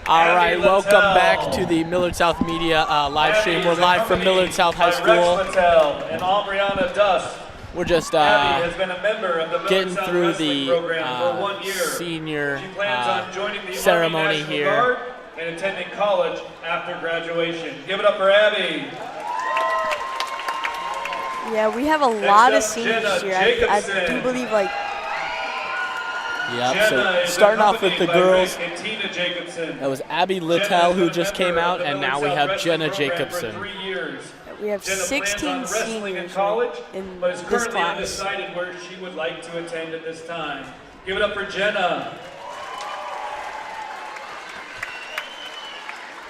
All right, welcome back to the Millard South Media live stream. We're live from Millard South High School. And Aubriana Dust. We're just has been a member of the getting South through Wrestling the program for 1 year. senior She plans on joining the ceremony Army National here. Guard and attending college after graduation. Give it up for Abby. Yeah, we have a lot of up, seniors Jenna here. I do Jacobson. believe like Yep, so starting off with the girls, that was Abby Littell who just came out, and now we have Jenna Jacobson. we have 16 seniors in but is this currently class. undecided where she would like to attend at this time. Give it up for Jenna.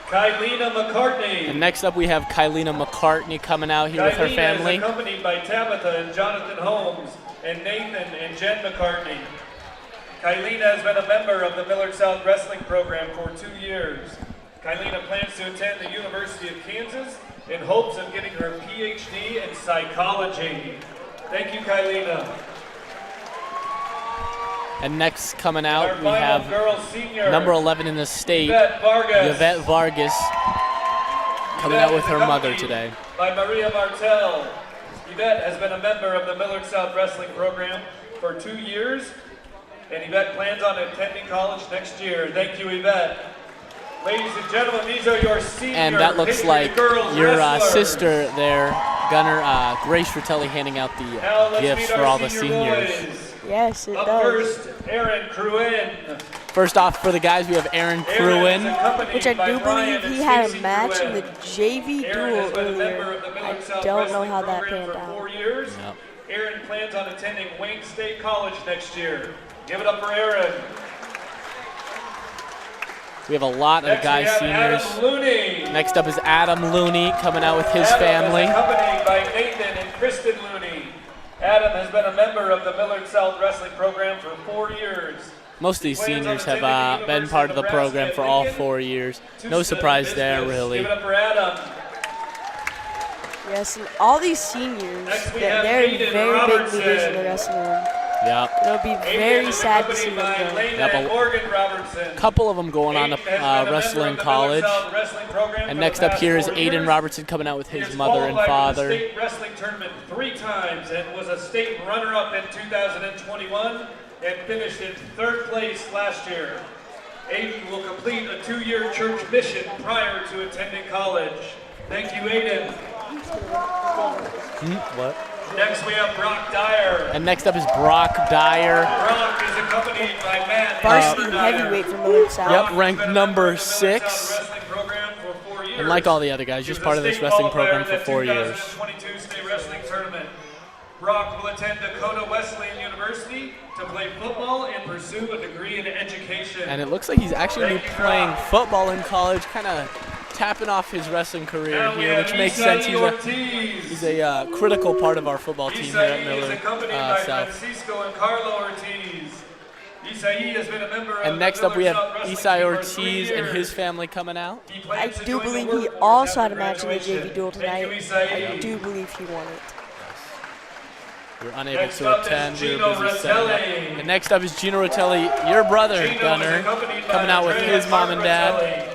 Kylena McCartney. And next up we have Kylena McCartney coming out here with her family. Is accompanied by Tabitha and Jonathan Holmes and Nathan and Jen McCartney. Kylena has been a member of the Millard South Wrestling program for 2 years. Kylena plans to attend the University of Kansas in hopes of getting her PhD in psychology. Thank you, Kylena. And next coming out Our we final have girls senior, number 11 in the state, Yvette Vargas, coming out with her mother today. By Maria Martel. Yvette has been a member of the Millard South Wrestling program for 2 years, and Yvette plans on attending college next year. Thank you, Yvette. Ladies and gentlemen, these are your senior And that looks Patriot like girls your wrestlers. sister there, Gunner, Grace Fratelli, handing out the Now let's gifts meet for our all the senior seniors. boys. Yes, it Up does. first, Aaron Cruen. First off, for the guys, we have Aaron Cruen. Which I do believe he had a match in the JV duel earlier. I don't know how that panned out. Yep. Aaron plans on attending Wayne State College next year. Give it up for Aaron. We have a lot of Next guys we have seniors. Adam Looney. Next up is Adam Looney coming out with his Adam family. is accompanied by Nathan and Kristen Looney. Adam has been a member of the Millard South Wrestling program for 4 years. Most of these seniors have been part of the program for all 4 years. No surprise there, really. Give it up for Adam. Yes, and all these seniors, Next we have they're Aiden very big leaders in the Robertson. wrestling. Yep. It'll be very sad to see them Accompanied by go. Lena Yep, and Morgan Robertson. A couple of them going on to Aiden has been a member wrestling of the college. Millard South Wrestling program And for next the up past here is 4 Aiden years. Robertson coming out with He his has mother and qualified for father. the state wrestling tournament 3 times and was a state runner-up in 2021 and finished in 3rd place last year. Aiden will complete a 2-year church mission prior to attending college. Thank you, Aiden. What? Next we have Brock Dyer. And next up is Brock Dyer. Brock is accompanied by Matt Varsity Dyer. heavyweight from Millard South. Yep, ranked Been a number member of the Millard 6. South Wrestling program for 4 years. And like all the other guys, just part of this wrestling program for 4 years. 2022 state wrestling tournament. Brock will attend Dakota Wesleyan University to play football and pursue a degree in education. And it looks like he's actually going to be playing football in college, kind of tapping off his wrestling career Now we here, have which makes Isai sense. Ortiz. He's a critical part of our football team here at Isai is Millard accompanied by South. Francisco and Carlo Ortiz. Isai has been a member of And next up we have Millard South Isai Wrestling for 3 Ortiz and years. his family coming out. He I plans to do join the believe he workforce also had a after match in the graduation. JV duel tonight. Thank you, I Isai. do believe he won it. We were unable Next to up is attend. We Gino were busy setting up. Rotelli. And next up is Gino Rotelli, your brother, Gino is Gunner, accompanied by coming out with Andrea his mom and dad. Rotelli.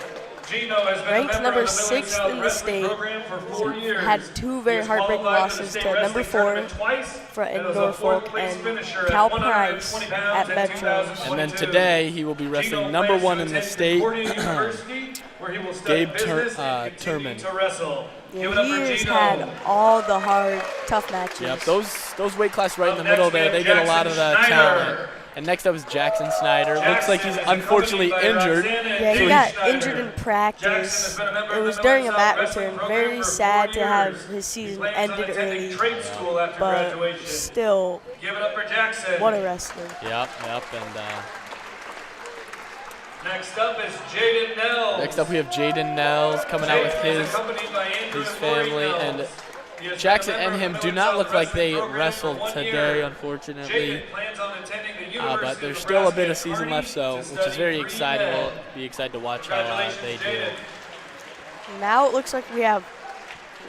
Gino has been Ranked a member number of the Millard 6th South in the Wrestling state. program for 4 years. Had 2 very He has heartbreaking qualified for the losses state to number wrestling 4 tournament twice in and was a Norfolk 4th place and finisher Cal at 120 Price pounds at in Metros. 2022. And then today he will be wrestling Gino number plans 1 to in the attend state, Concordia University, where he will study Gabe business and continue Turman. to wrestle. Give it Yeah, up he for has Gino. had all the hard, tough matches. Yep, those weight class right in the Up next middle we there, have they get a lot of the Jackson talent. Schneider. And next up is Jackson Snyder. Looks like he's Jackson is unfortunately accompanied by injured. Roxanna Yeah, he Dee got Schneider. injured in Jackson practice. has been a member It of was the during a Millard mat South Wrestling return. program Very for sad 4 to have years. his season He plans on ended attending early, trade school after but graduation. still, Give it up for Jackson. what a wrestler. Yep, and Next up is Jaden Nels. next up we have Jaden Nels coming out with Jaden is his accompanied by Andrew his Corey family, Nels. and He has Jackson been a and member him of do the not Millard look South like they Wrestling program wrestled for 1 today, year. unfortunately. Jaden plans on attending the University But there's of still a bit Nebraska of season at left, so Kearney to which is very study exciting. pre-med. We'll be excited to watch how they do. Congratulations, Now it looks like we have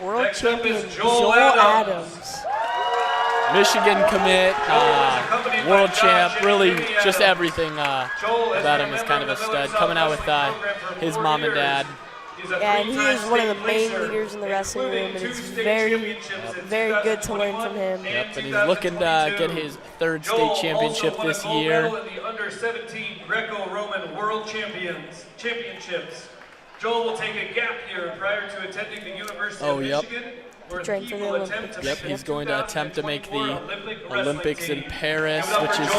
world Next up is champion Joel Joel Adams. Adams. Michigan commit, world champ, really just everything about him is kind of a stud. Coming out with his mom and dad. Yeah, and he is one of the main leaders in the wrestling room, and it's very, very good to learn from him. Yep, and he's looking to get his third state championship this year. In the under-17 Greco-Roman World Championships. Joel will take a gap year prior to attending the University of Michigan. Train for the Olympics. Yep, he's going to attempt to make the Olympics in Paris, which is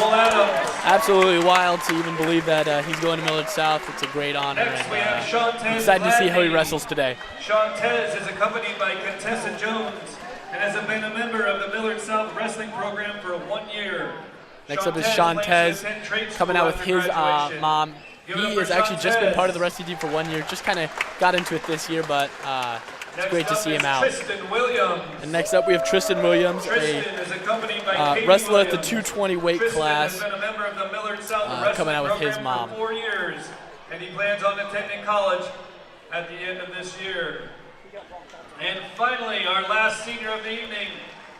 absolutely wild to even believe that he's going to Millard South. It's a great honor, and I'm excited to see how he wrestles today. Shantez is accompanied by Contessa Jones and has been a member of the Millard South wrestling program for 1 year. Next up is Shantez coming out with his mom. He has actually just been part of the wrestling team for 1 year, just kind of got into it this year, but it's great to see him out. And next up we have Tristan Williams, a wrestler at the 220 weight class, coming out with his mom. 4 years, and he plans on attending college at the end of this year. And finally, our last senior of the evening,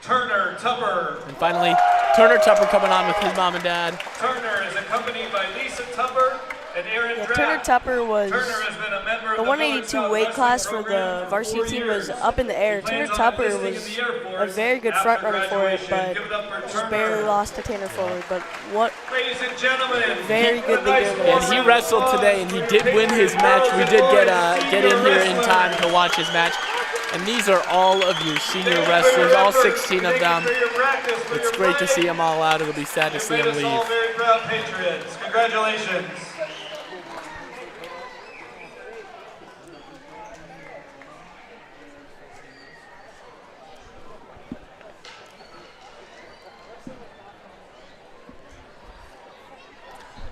Turner Tupper. And finally, Turner Tupper coming on with his mom and dad. Turner is accompanied by Lisa Tupper and Aaron Draft. Turner Tupper was has been a member of the 182 weight class for the varsity team was up in the air. Turner Tupper was a very good front runner for it, but just barely lost to Tanner Fuller. But what very good leader in the And he wrestled today, and he did win his match. We did get in here in time to watch his match. And these are all of your senior wrestlers, all 16 of them. It's great to see them all out. It'll be sad to see them leave. All very proud Patriots. Congratulations.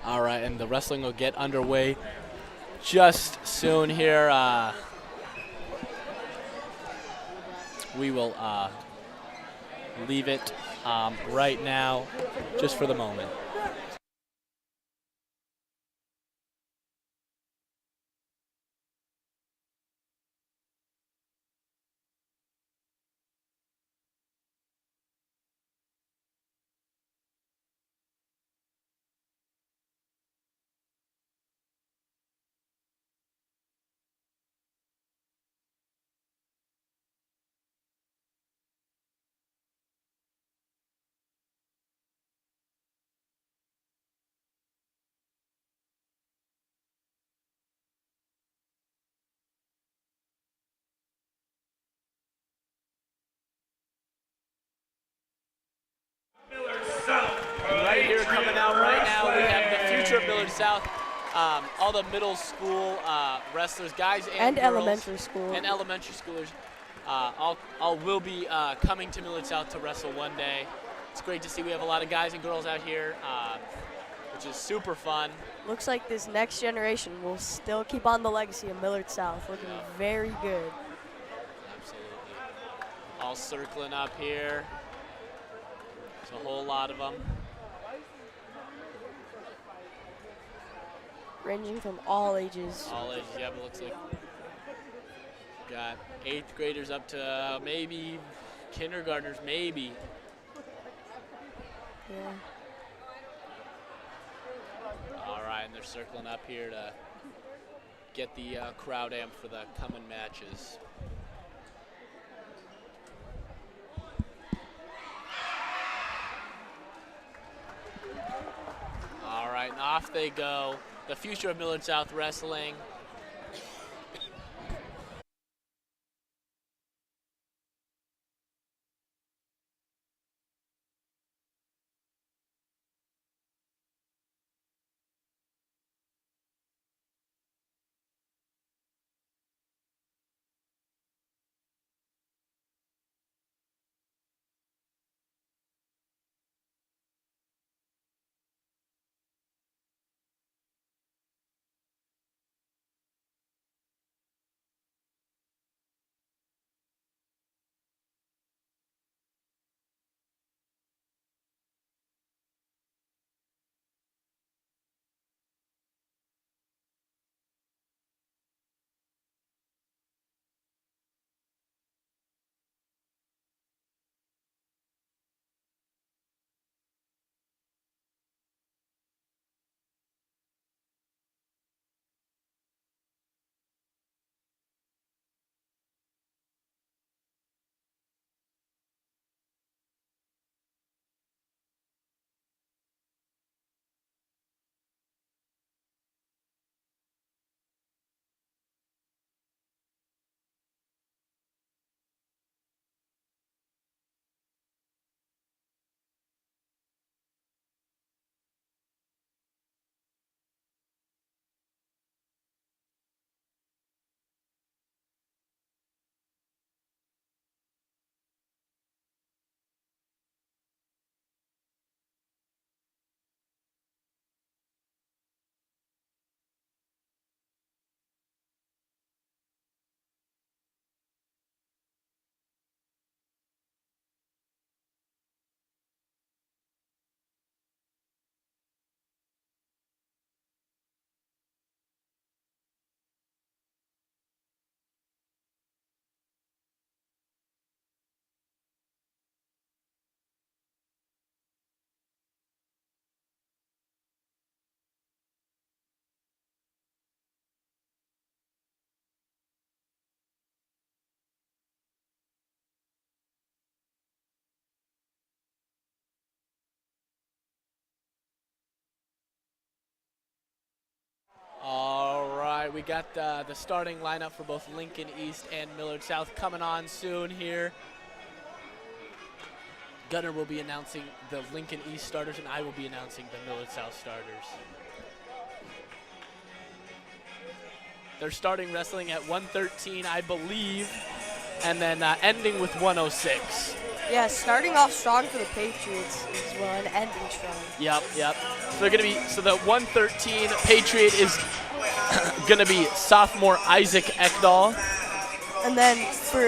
All right, and the wrestling will get underway just soon here. We will leave it right now, just for the moment. Right here coming out right now, we have the future of Millard South. All the middle school wrestlers, guys and girls, elementary school. And elementary schoolers all will be coming to Millard South to wrestle one day. It's great to see we have a lot of guys and girls out here, which is super fun. Looks like this next generation will still keep on the legacy of Millard South, looking very good. Absolutely. All circling up here. There's a whole lot of them. Ranging from all ages. All ages, yeah, but it looks like got 8th graders up to maybe kindergartners, maybe. Yeah. All right, and they're circling up here to get the crowd amped for the coming matches. All right, and off they go. The future of Millard South Wrestling. right, we got the starting lineup for both Lincoln East and Millard South coming on soon here. Gunnar will be announcing the Lincoln East starters, and I will be announcing the Millard South starters. They're starting wrestling at 113, I believe, and then ending with 106. Yeah, starting off strong for the Patriots as well, and ending strong. Yep. So they're gonna be the 113 Patriot is gonna be sophomore Isaac Ekdahl. And then for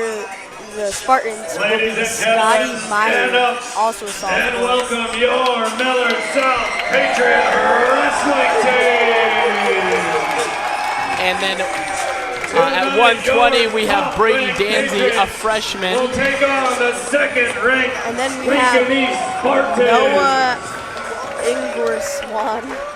the Spartans will be Scotty Meyer, also a sophomore. And welcome your Millard South Patriot Wrestling Team. And then at 120 we have Brady Danzy, a freshman. We'll take on the second ranked And then we have Lincoln East Spartans. Noah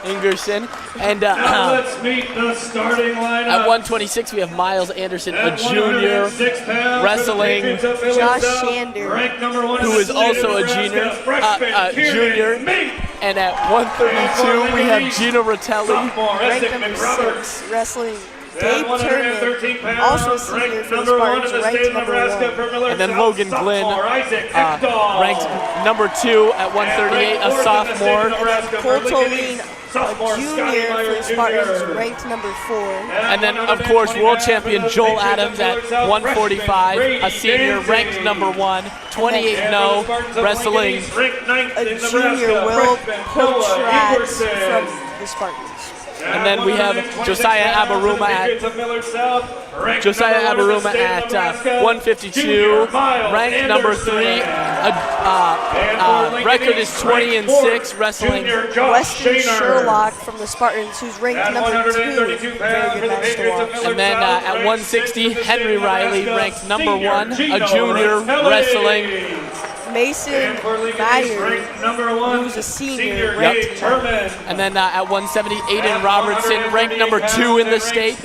Ingerson. And Now let's meet the starting lineup. at 126 we have Miles Anderson, a At junior, 106 pounds wrestling, for the Patriots of Millard Josh South, Shander, ranked number 1 who in the is state of also a Nebraska, junior. freshman Junior. Mink. And at 132 we have Gina Rotelli. Sophomore ranked Essex number McRoberts. 6, wrestling At Dave 113 Turner, pounds, also a senior ranked for the number 1 in Spartans, the ranked state of number Nebraska 1. for Millard And then South, Logan Glenn, sophomore Isaac Ekdahl. ranked number 2 at 138, And a ranked fourth in the state of sophomore. Nebraska for Cole Lincoln Toline, East, a sophomore Scotty junior for Meyer the Spartans, Jr. ranked number 4. And then, of course, world champion Joel Adams at 145, a senior, ranked number 1, 28-0, wrestling. A junior, Will Potratz from the Spartans. And then we have Josiah Abaruma at 152, ranked number 3. Record is 20-6, wrestling. Weston Sherlock from the Spartans, who's ranked number 2. Very good match to watch. And then at 160, Henry Riley, ranked number 1, a junior, wrestling. Mason Meyer, who's a senior, ranked 9. And then at 170, Aiden Robertson, ranked number 2 in the state,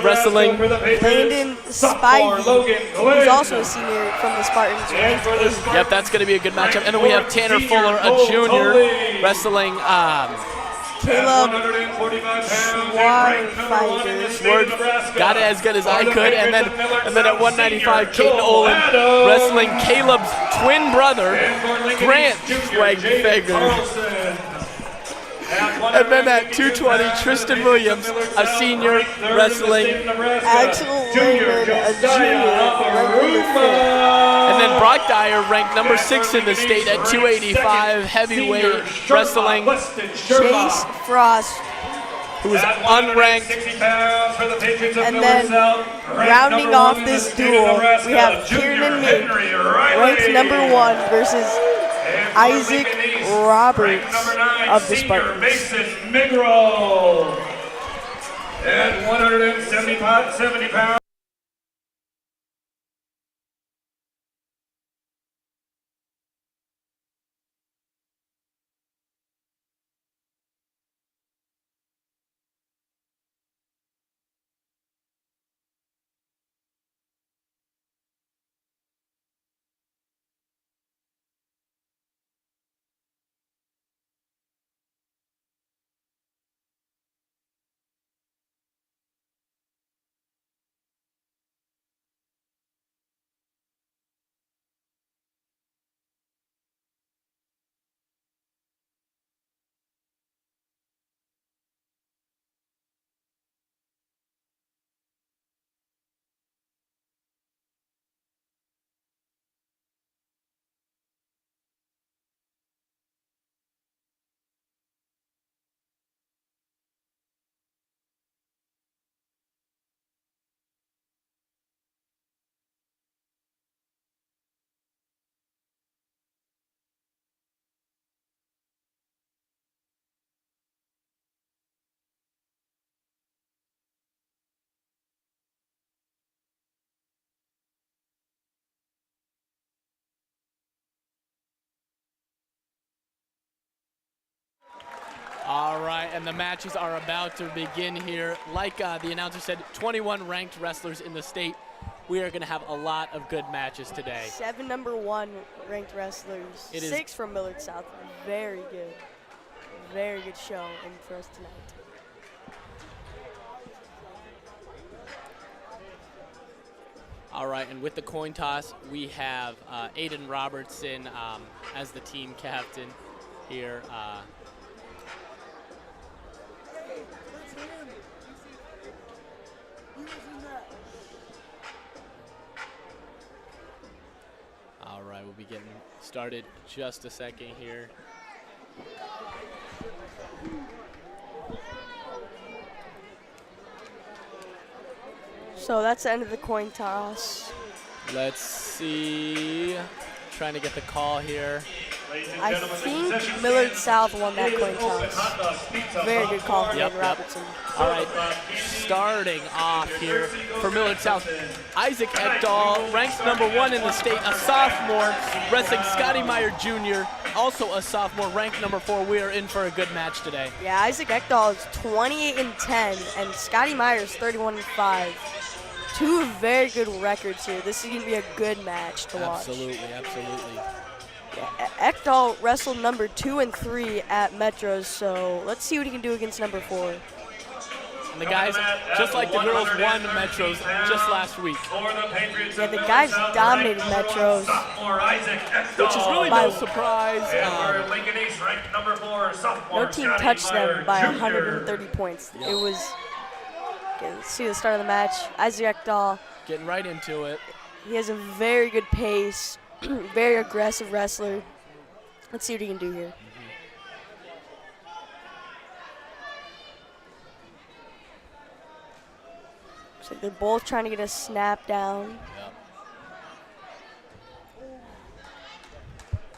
wrestling. Landon Spivey, who's also a senior from the Spartans, ranked 8. Yep, that's going to be a good matchup. And then we have Tanner Fuller, a junior, wrestling. Caleb Schwarfighter, got it as good as I could. And then at 195, Caden Olin, wrestling Caleb's twin brother, Grant Schwagfager. And then at 220, Tristan Williams, a senior, wrestling. Axel Lehman, a junior, ranked number 4. And then Brock Dyer, ranked number 6 in the state at 285, heavyweight, wrestling. Chase Frost, who is unranked. and then rounding off this duel, we have Kieran Mink, ranked number 1, versus Isaac Roberts of the Spartans. Mason Migro at 170 pounds. All right, and the matches are about to begin here. Like the announcer said, 21 ranked wrestlers in the state. We are going to have a lot of good matches today. 7 number 1 ranked wrestlers, 6 from Millard South. Very good. Very good show for us tonight. All right, and with the coin toss, we have Aiden Robertson as the team captain here. All right, we'll be getting started just a second here. So that's the end of the coin toss. Let's see. Trying to get the call here. I think Millard South won that coin toss. Very good call from Aiden Robertson. All right, starting off here for Millard South, Isaac Ekdahl, ranks #1 in the state, a sophomore, wrestling Scotty Meyer Jr., also a sophomore, ranked #4. We are in for a good match today. Yeah, Isaac Ekdahl is 28-10, and Scotty Meyer is 31-5. Two very good records here. This is going to be a good match to watch. Absolutely, absolutely. Yeah, Ekdahl wrestled #2 and 3 at Metros, so let's see what he can do against #4. And the guys, just like the girls, won Metros just last week. Yeah, the guys dominated Metros. Which is really no surprise. No team touched them by 130 points. It was, okay, let's see the start of the match. Isaac Ekdahl. Getting right into it. He has a very good pace, very aggressive wrestler. Let's see what he can do here. So they're both trying to get a snap down. Yep.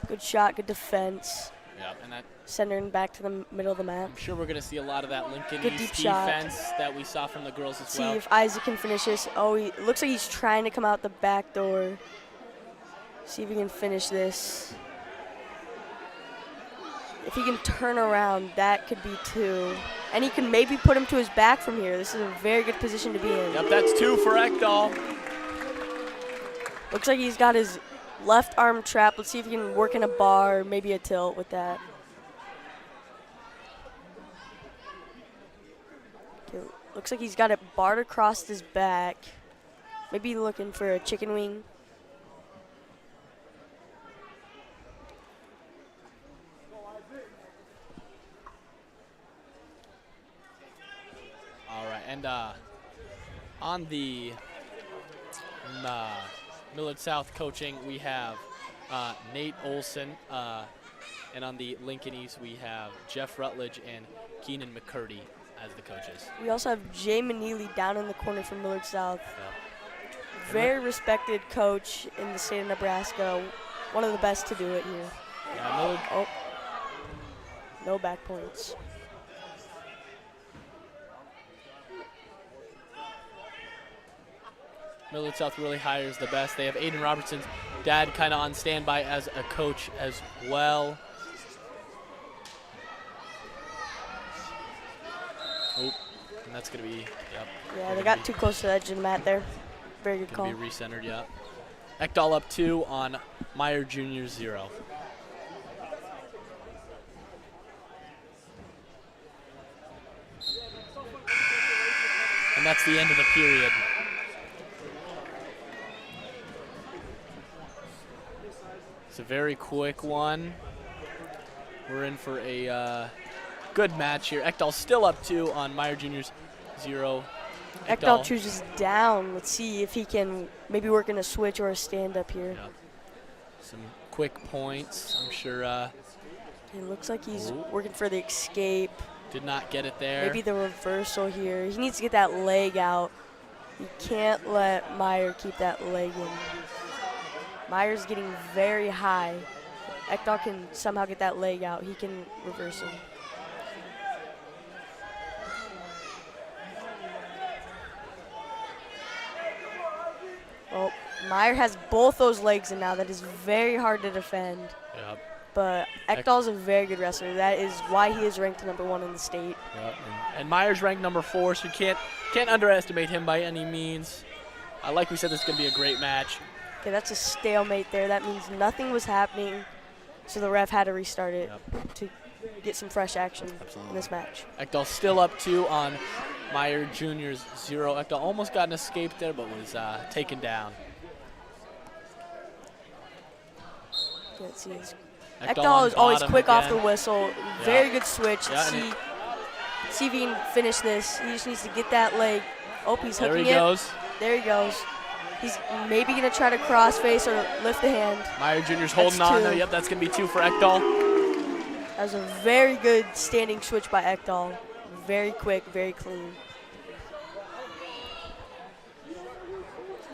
Good shot, good defense. Yep, and that, Centering back to the middle of the map. I'm sure we're going to see a lot of that Lincoln Good East deep shot. defense that we saw from the girls as See well. if Isaac can finish this. Oh, it looks like he's trying to come out the back door. See if he can finish this. If he can turn around, that could be 2. And he can maybe put him to his back from here. This is a very good position to be in. Yep, that's 2 for Ekdahl. Looks like he's got his left arm trapped. Let's see if he can work in a bar, maybe a tilt with that. Okay, looks like he's got it barred across his back. Maybe looking for a chicken wing. All right, and on the Millard South coaching, we have Nate Olson, and on the Lincoln East, we have Jeff Rutledge and Keenan McCurdy as the coaches. We also have Jay Manili down in the corner from Millard South. Yep. Very respected coach in the state of Nebraska. One of the best to do it here. Yeah, Millard, Oh, no back points. Millard South really hires the best. They have Aiden Robertson's dad kind of on standby as a coach as well. Oh, and that's going to be, yep. Yeah, they got too close to the edge of the mat there. Very good call. Going to be recentered, yep. Ekdahl up 2 on Meyer Jr. 0. And that's the end of the period. It's a very quick one. We're in for a good match here. Ekdahl still up 2 on Meyer Jr.'s 0. Ekdahl chooses down. Let's see if he can maybe work in a switch or a stand-up here. Yep. Some quick points, I'm sure. It looks like he's working for the escape. Did not get it there. Maybe the reversal here. He needs to get that leg out. You can't let Meyer keep that leg in. Meyer's getting very high. Ekdahl can somehow get that leg out. He can reverse him. Oh, Meyer has both those legs in now. That is very hard to defend. Yep. But Ekdahl's a very good wrestler. That is why he is ranked #1 in the state. Yep. And Meyer's ranked #4, so you can't underestimate him by any means. Like we said, this is going to be a great match. Okay, that's a stalemate there. That means nothing was happening, so the ref had to restart it to get some fresh action in this match. Ekdahl still up 2 on Meyer Jr.'s 0. Ekdahl almost got an escape there, but was taken down. Let's see. Ekdal Ekdal is always bottom quick off again. the whistle. Very good switch. Yeah, See if he can finish this. He just needs to get that leg. Oh, he's hooking it. There he goes. There he goes. He's maybe going to try to crossface or lift the hand. Meyer Jr.'s holding on though. Yep, that's going to be 2 for Ekdal. That was a very good standing switch by Ekdal. Very quick, very clean.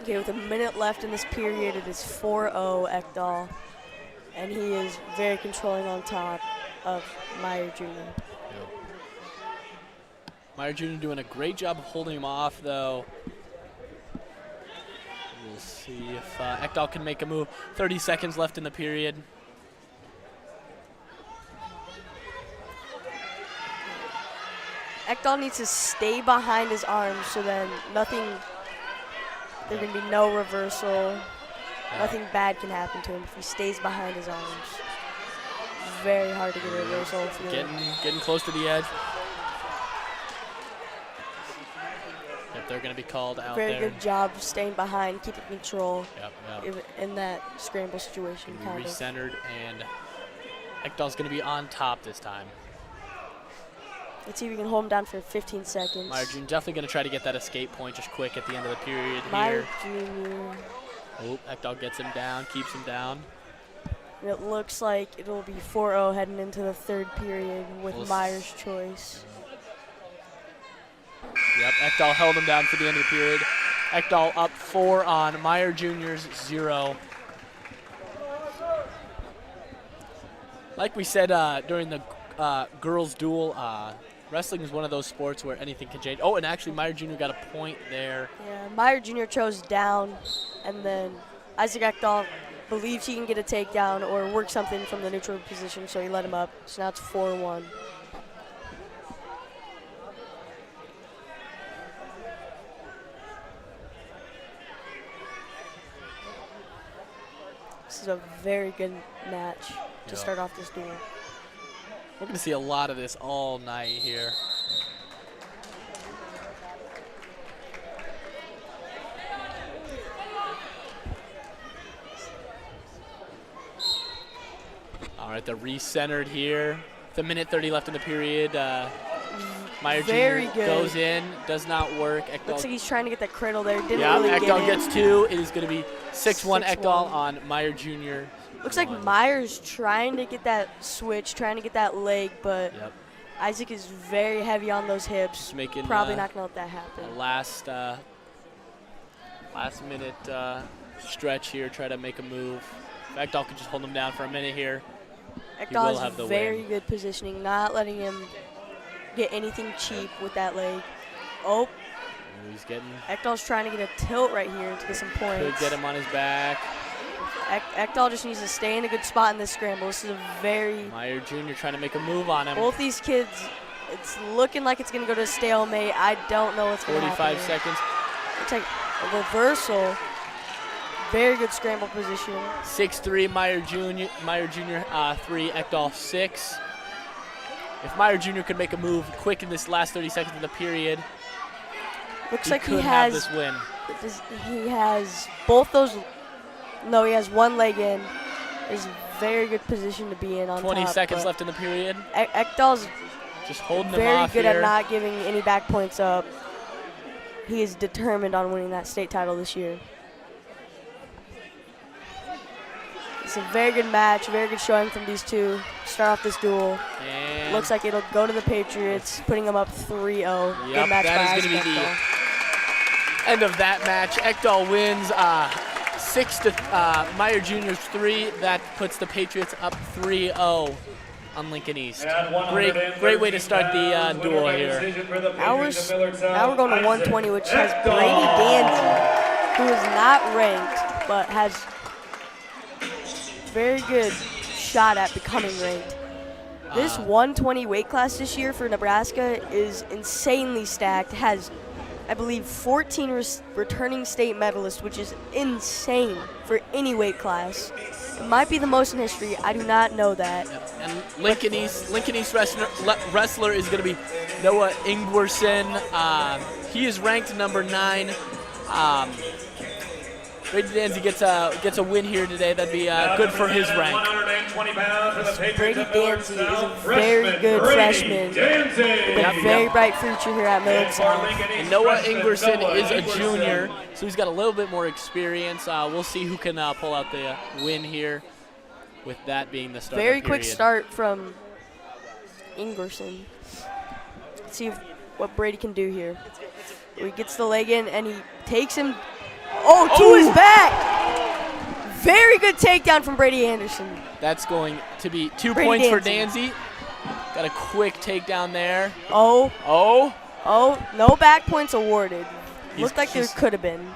Okay, with a minute left in this period, it is 4-0 Ekdal. And he is very controlling on top of Meyer Jr. Meyer Jr. doing a great job of holding him off, though. We'll see if Ekdal can make a move. 30 seconds left in the period. Ekdal needs to stay behind his arms so then there can be no reversal. Nothing bad can happen to him if he stays behind his arms. Very hard to get a reversal. Getting close to the edge. Yep, they're going to be called out there. Very good job staying behind, keeping control. Yep. In that scramble situation. Kind of recentered, and Ekdal's going to be on top this time. Let's see if we can hold him down for 15 seconds. Meyer Jr. definitely going to try to get that escape point just quick at the end of the period Meyer here. Jr. Oh, Ekdal gets him down, keeps him down. And it looks like it'll be 4-0 heading into the third period with Meyer's choice. Yep, Ekdal held him down for the end of the period. Ekdal up 4 on Meyer Jr.'s 0. Like we said during the girls' duel, wrestling is one of those sports where anything can change. Oh, and actually Meyer Jr. got a point there. Yeah, Meyer Jr. chose down, and then Isaac Ekdal believes he can get a takedown or work something from the neutral position, so he let him up. So now it's 4-1. This is a very good match to start off this duel. We're going to see a lot of this all night here. All right, they're recentered here. With a minute 30 left in the period. Meyer Jr. goes in, does not work. Ekdal looks like he's trying to get that cradle there. Didn't really Ekdal get gets 2. It is going to be 6-1 Ekdal on Meyer Jr. Looks like Meyer's trying to get that switch, trying to get that leg, but Isaac is very heavy on those hips. Probably not going to let that happen. Last minute stretch here, try to make a move. Ekdal could just hold him down for a minute here. Ekdal has very good positioning, not letting him get anything cheap with that leg. Oh, he's getting. Ekdal's trying to get a tilt right here to get some points. Could get him on his back. Ekdal just needs to stay in a good spot in this scramble. This is a very... Meyer Jr. trying to make a move on him. Both these kids, it's looking like it's going to go to a stalemate. I don't know what's going to happen. 45 seconds. Looks like a reversal. Very good scramble position. 6-3 Meyer Jr. 3, Ekdal 6. If Meyer Jr. could make a move quick in this last 30 seconds of the period, looks like he has this win. He has both those. No, he has one leg in. Is a very good position to be in on 20 top, seconds left in the period. Ekdal's just holding him off very good here. at not giving any back points up. He is determined on winning that state title this year. It's a very good match, very good showing from these two. Start off this duel. And looks like it'll go to the Patriots, putting them up 3-0. Yep, good match that is going to be the end of that match. Ekdal wins 6 to Meyer Jr.'s 3. That puts the Patriots up 3-0 on Lincoln East. Great way to start the duel here. Now we're going to 120, which has Brady Danzy, who is not ranked, but has very good shot at becoming ranked. This 120 weight class this year for Nebraska is insanely stacked. Has, I believe, 14 returning state medalists, which is insane for any weight class. It might be the most in history. I do not know that. And Lincoln East wrestler is going to be Noah Ingwerson. He is ranked number 9. Brady Danzy gets a win here today. That'd be good for his rank. 120 pounds for the Patriots Brady of Millard Danzy South, is a very good freshman with a very bright future here at Millard South. And Noah Ingerson is a junior, so he's got a little bit more experience. We'll see who can pull out the win here, with that being the start. Very of the period. quick start from Ingerson. Let's see what Brady can do here. He gets the leg in and he takes him to his back. Very good takedown from Brady Anderson. That's going to be 2 Brady points for Danzy. Danzy. Got a quick takedown there. Oh, no back points awarded. Looked like there he's- could have been.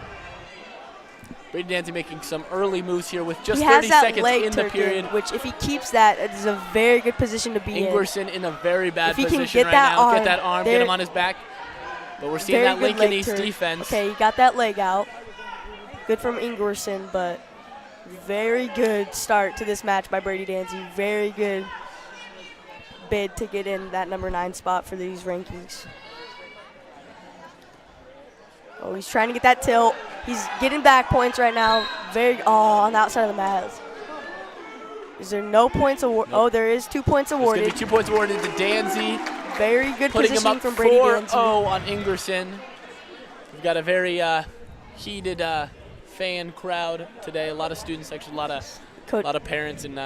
Brady Danzy making some early moves here with just He 30 has that seconds leg in the tucked period. in, which if he keeps that, it is a very good position to be in. Ingerson in a very bad If he can position get right that now. arm, Get that arm, get him on his back. But we're seeing Very that good Lincoln leg East turn. defense. Okay, he got that leg out. Good from Ingerson, but very good start to this match by Brady Danzy. Very good bid to get in that number 9 spot for these rankings. Oh, he's trying to get that tilt. He's getting back points right now. On the outside of the mat. Is there no points awarded? Nope. Oh, there is 2 points There's awarded. going to be 2 points awarded to Danzy. Very good Putting him positioning up from Brady 4-0 Danzy. on Ingerson. We've got a very heated fan crowd today. A lot of students, actually, a lot of parents and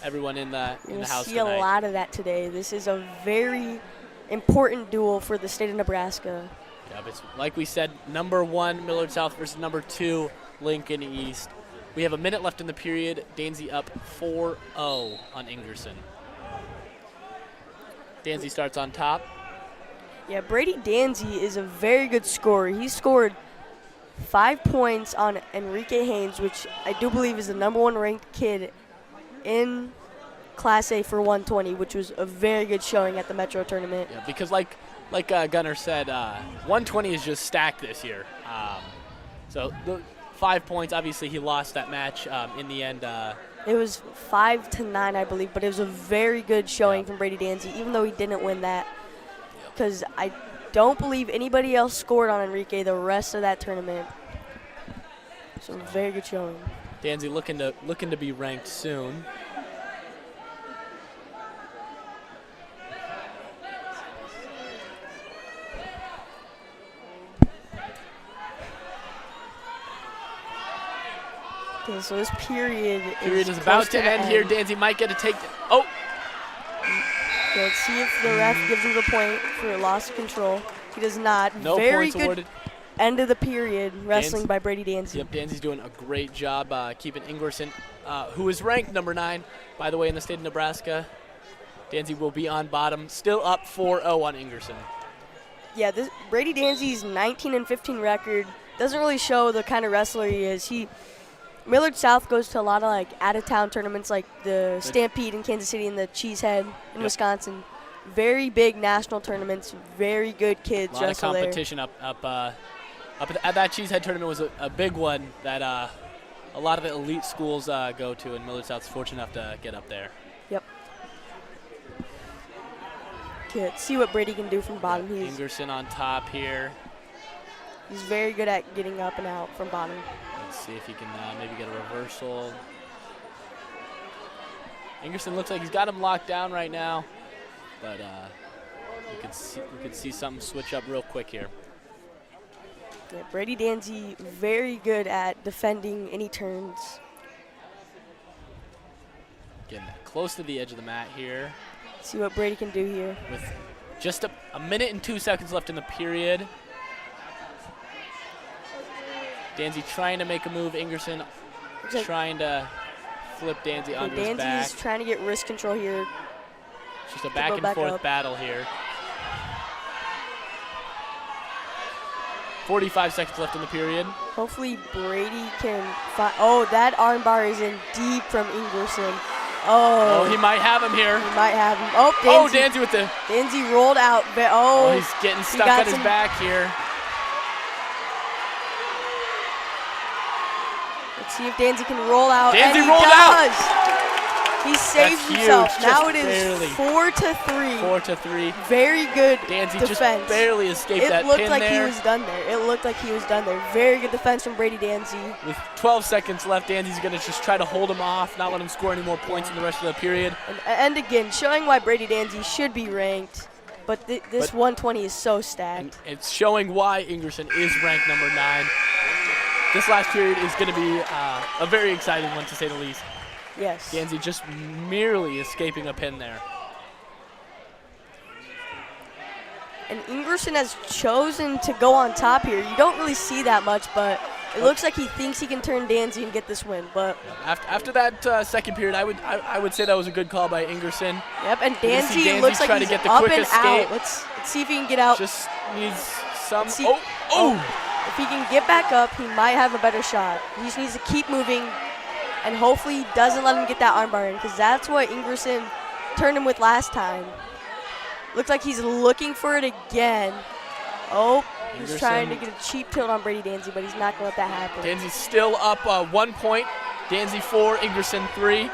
everyone in the You'll house see tonight. a lot of that today. This is a very important duel for the state of Nebraska. Yeah, but it's, like we said, number 1 Millard South versus number 2 Lincoln East. We have a minute left in the period. Danzy up 4-0 on Ingerson. Danzy starts on top. Yeah, Brady Danzy is a very good scorer. He scored 5 points on Enrique Haynes, which I do believe is the number 1 ranked kid in Class A for 120, which was a very good showing at the Metro tournament. Yeah, because like Gunnar said, 120 is just stacked this year. So the 5 points, obviously he lost that match in the end. It was 5-9, I believe, but it was a very good showing from Brady Danzy, even though he didn't win that. Because I don't believe anybody else scored on Enrique the rest of that tournament. So very good showing. Danzy looking to be ranked soon. Okay, so this period Is about to end here. Danzy might get a take. Oh! Okay, let's see if the ref gives him the point for loss of control. He does not. No Very points good awarded. end of the period wrestling by Brady Danzy. Yep, Danzy's doing a great job keeping Ingerson, who is ranked number 9, by the way, in the state of Nebraska. Danzy will be on bottom, still up 4-0 on Ingerson. Yeah, Brady Danzy's 19-15 record doesn't really show the kind of wrestler he is. Millard South goes to a lot of out-of-town tournaments like the Stampede in Kansas City and the Cheesehead in Wisconsin. Very big national tournaments. Very good kids A lot of wrestle there. competition up at that Cheesehead tournament was a big one that a lot of the elite schools go to, and Millard South's fortunate enough to get up there. Yep. Okay, let's see what Brady can do from bottom. Ingerson on top here. He's very good at getting up and out from bottom. Let's see if he can maybe get a reversal. Ingerson looks like he's got him locked down right now, but we could see something switch up real quick here. Yeah, Brady Danzy very good at defending any turns. Getting close to the edge of the mat here. See what Brady can do here. With just a minute and 2 seconds left in the period. Danzy trying to make a move. Ingerson trying to flip Danzy onto his back. Danzy's trying to get wrist control here. It's just a back and forth battle here. 45 seconds left in the period. Hopefully Brady can find. Oh, that armbar is in deep from Ingerson. Oh, he might have him here. He might have him. Oh, Danzy. Danzy with the. Danzy rolled out. Oh, he's getting stuck on his back here. Let's see if Danzy can roll out. Danzy rolled out. He saves That's himself. huge, Now just it is barely. 4-3. 4-3. Very good Danzy defense. just barely escaped It that looked pin like there. he was done there. It looked like he was done there. Very good defense from Brady Danzy. With 12 seconds left, Danzy's going to just try to hold him off, not let him score any more points in the rest of the period. And again, showing why Brady Danzy should be ranked. But this 120 is so stacked. And it's showing why Ingerson is ranked number 9. This last period is going to be a very exciting one, to say the least. Yes. Danzy just merely escaping a pin there. And Ingerson has chosen to go on top here. You don't really see that much, but it looks like he thinks he can turn Danzy and get this win. But after that second period, I would say that was a good call by Ingerson. Yep, and You can see Danzy Danzy looks like try to he's get the up quick and escape. out. Let's see if he can get out. Just needs some. Let's see. Oh! If he can get back up, he might have a better shot. He just needs to keep moving, and hopefully he doesn't let him get that armbar in, because that's what Ingerson turned him with last time. Looks like he's looking for it again. Oh, he's trying to get a cheap tilt on Brady Danzy, but he's not going to let that happen. Danzy's still up 1 point. Danzy 4, Ingerson 3.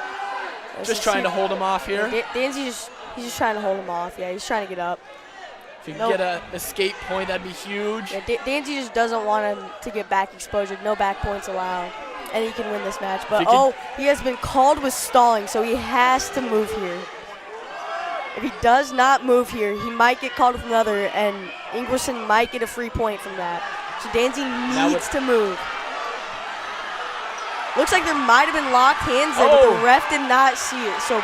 Just trying to hold him off here. Danzy he's just trying to hold him off. Yeah, he's trying to get up. If you can get an escape point, that'd be huge. Yeah, Danzy just doesn't want him to get back exposure. No back points allowed. And he can win this match. But, he has been called with stalling, so he has to move here. If he does not move here, he might get called with another, and Ingerson might get a free point from that. So Danzy needs to move. Looks like there might have been locked hands there, but the ref did not see it. So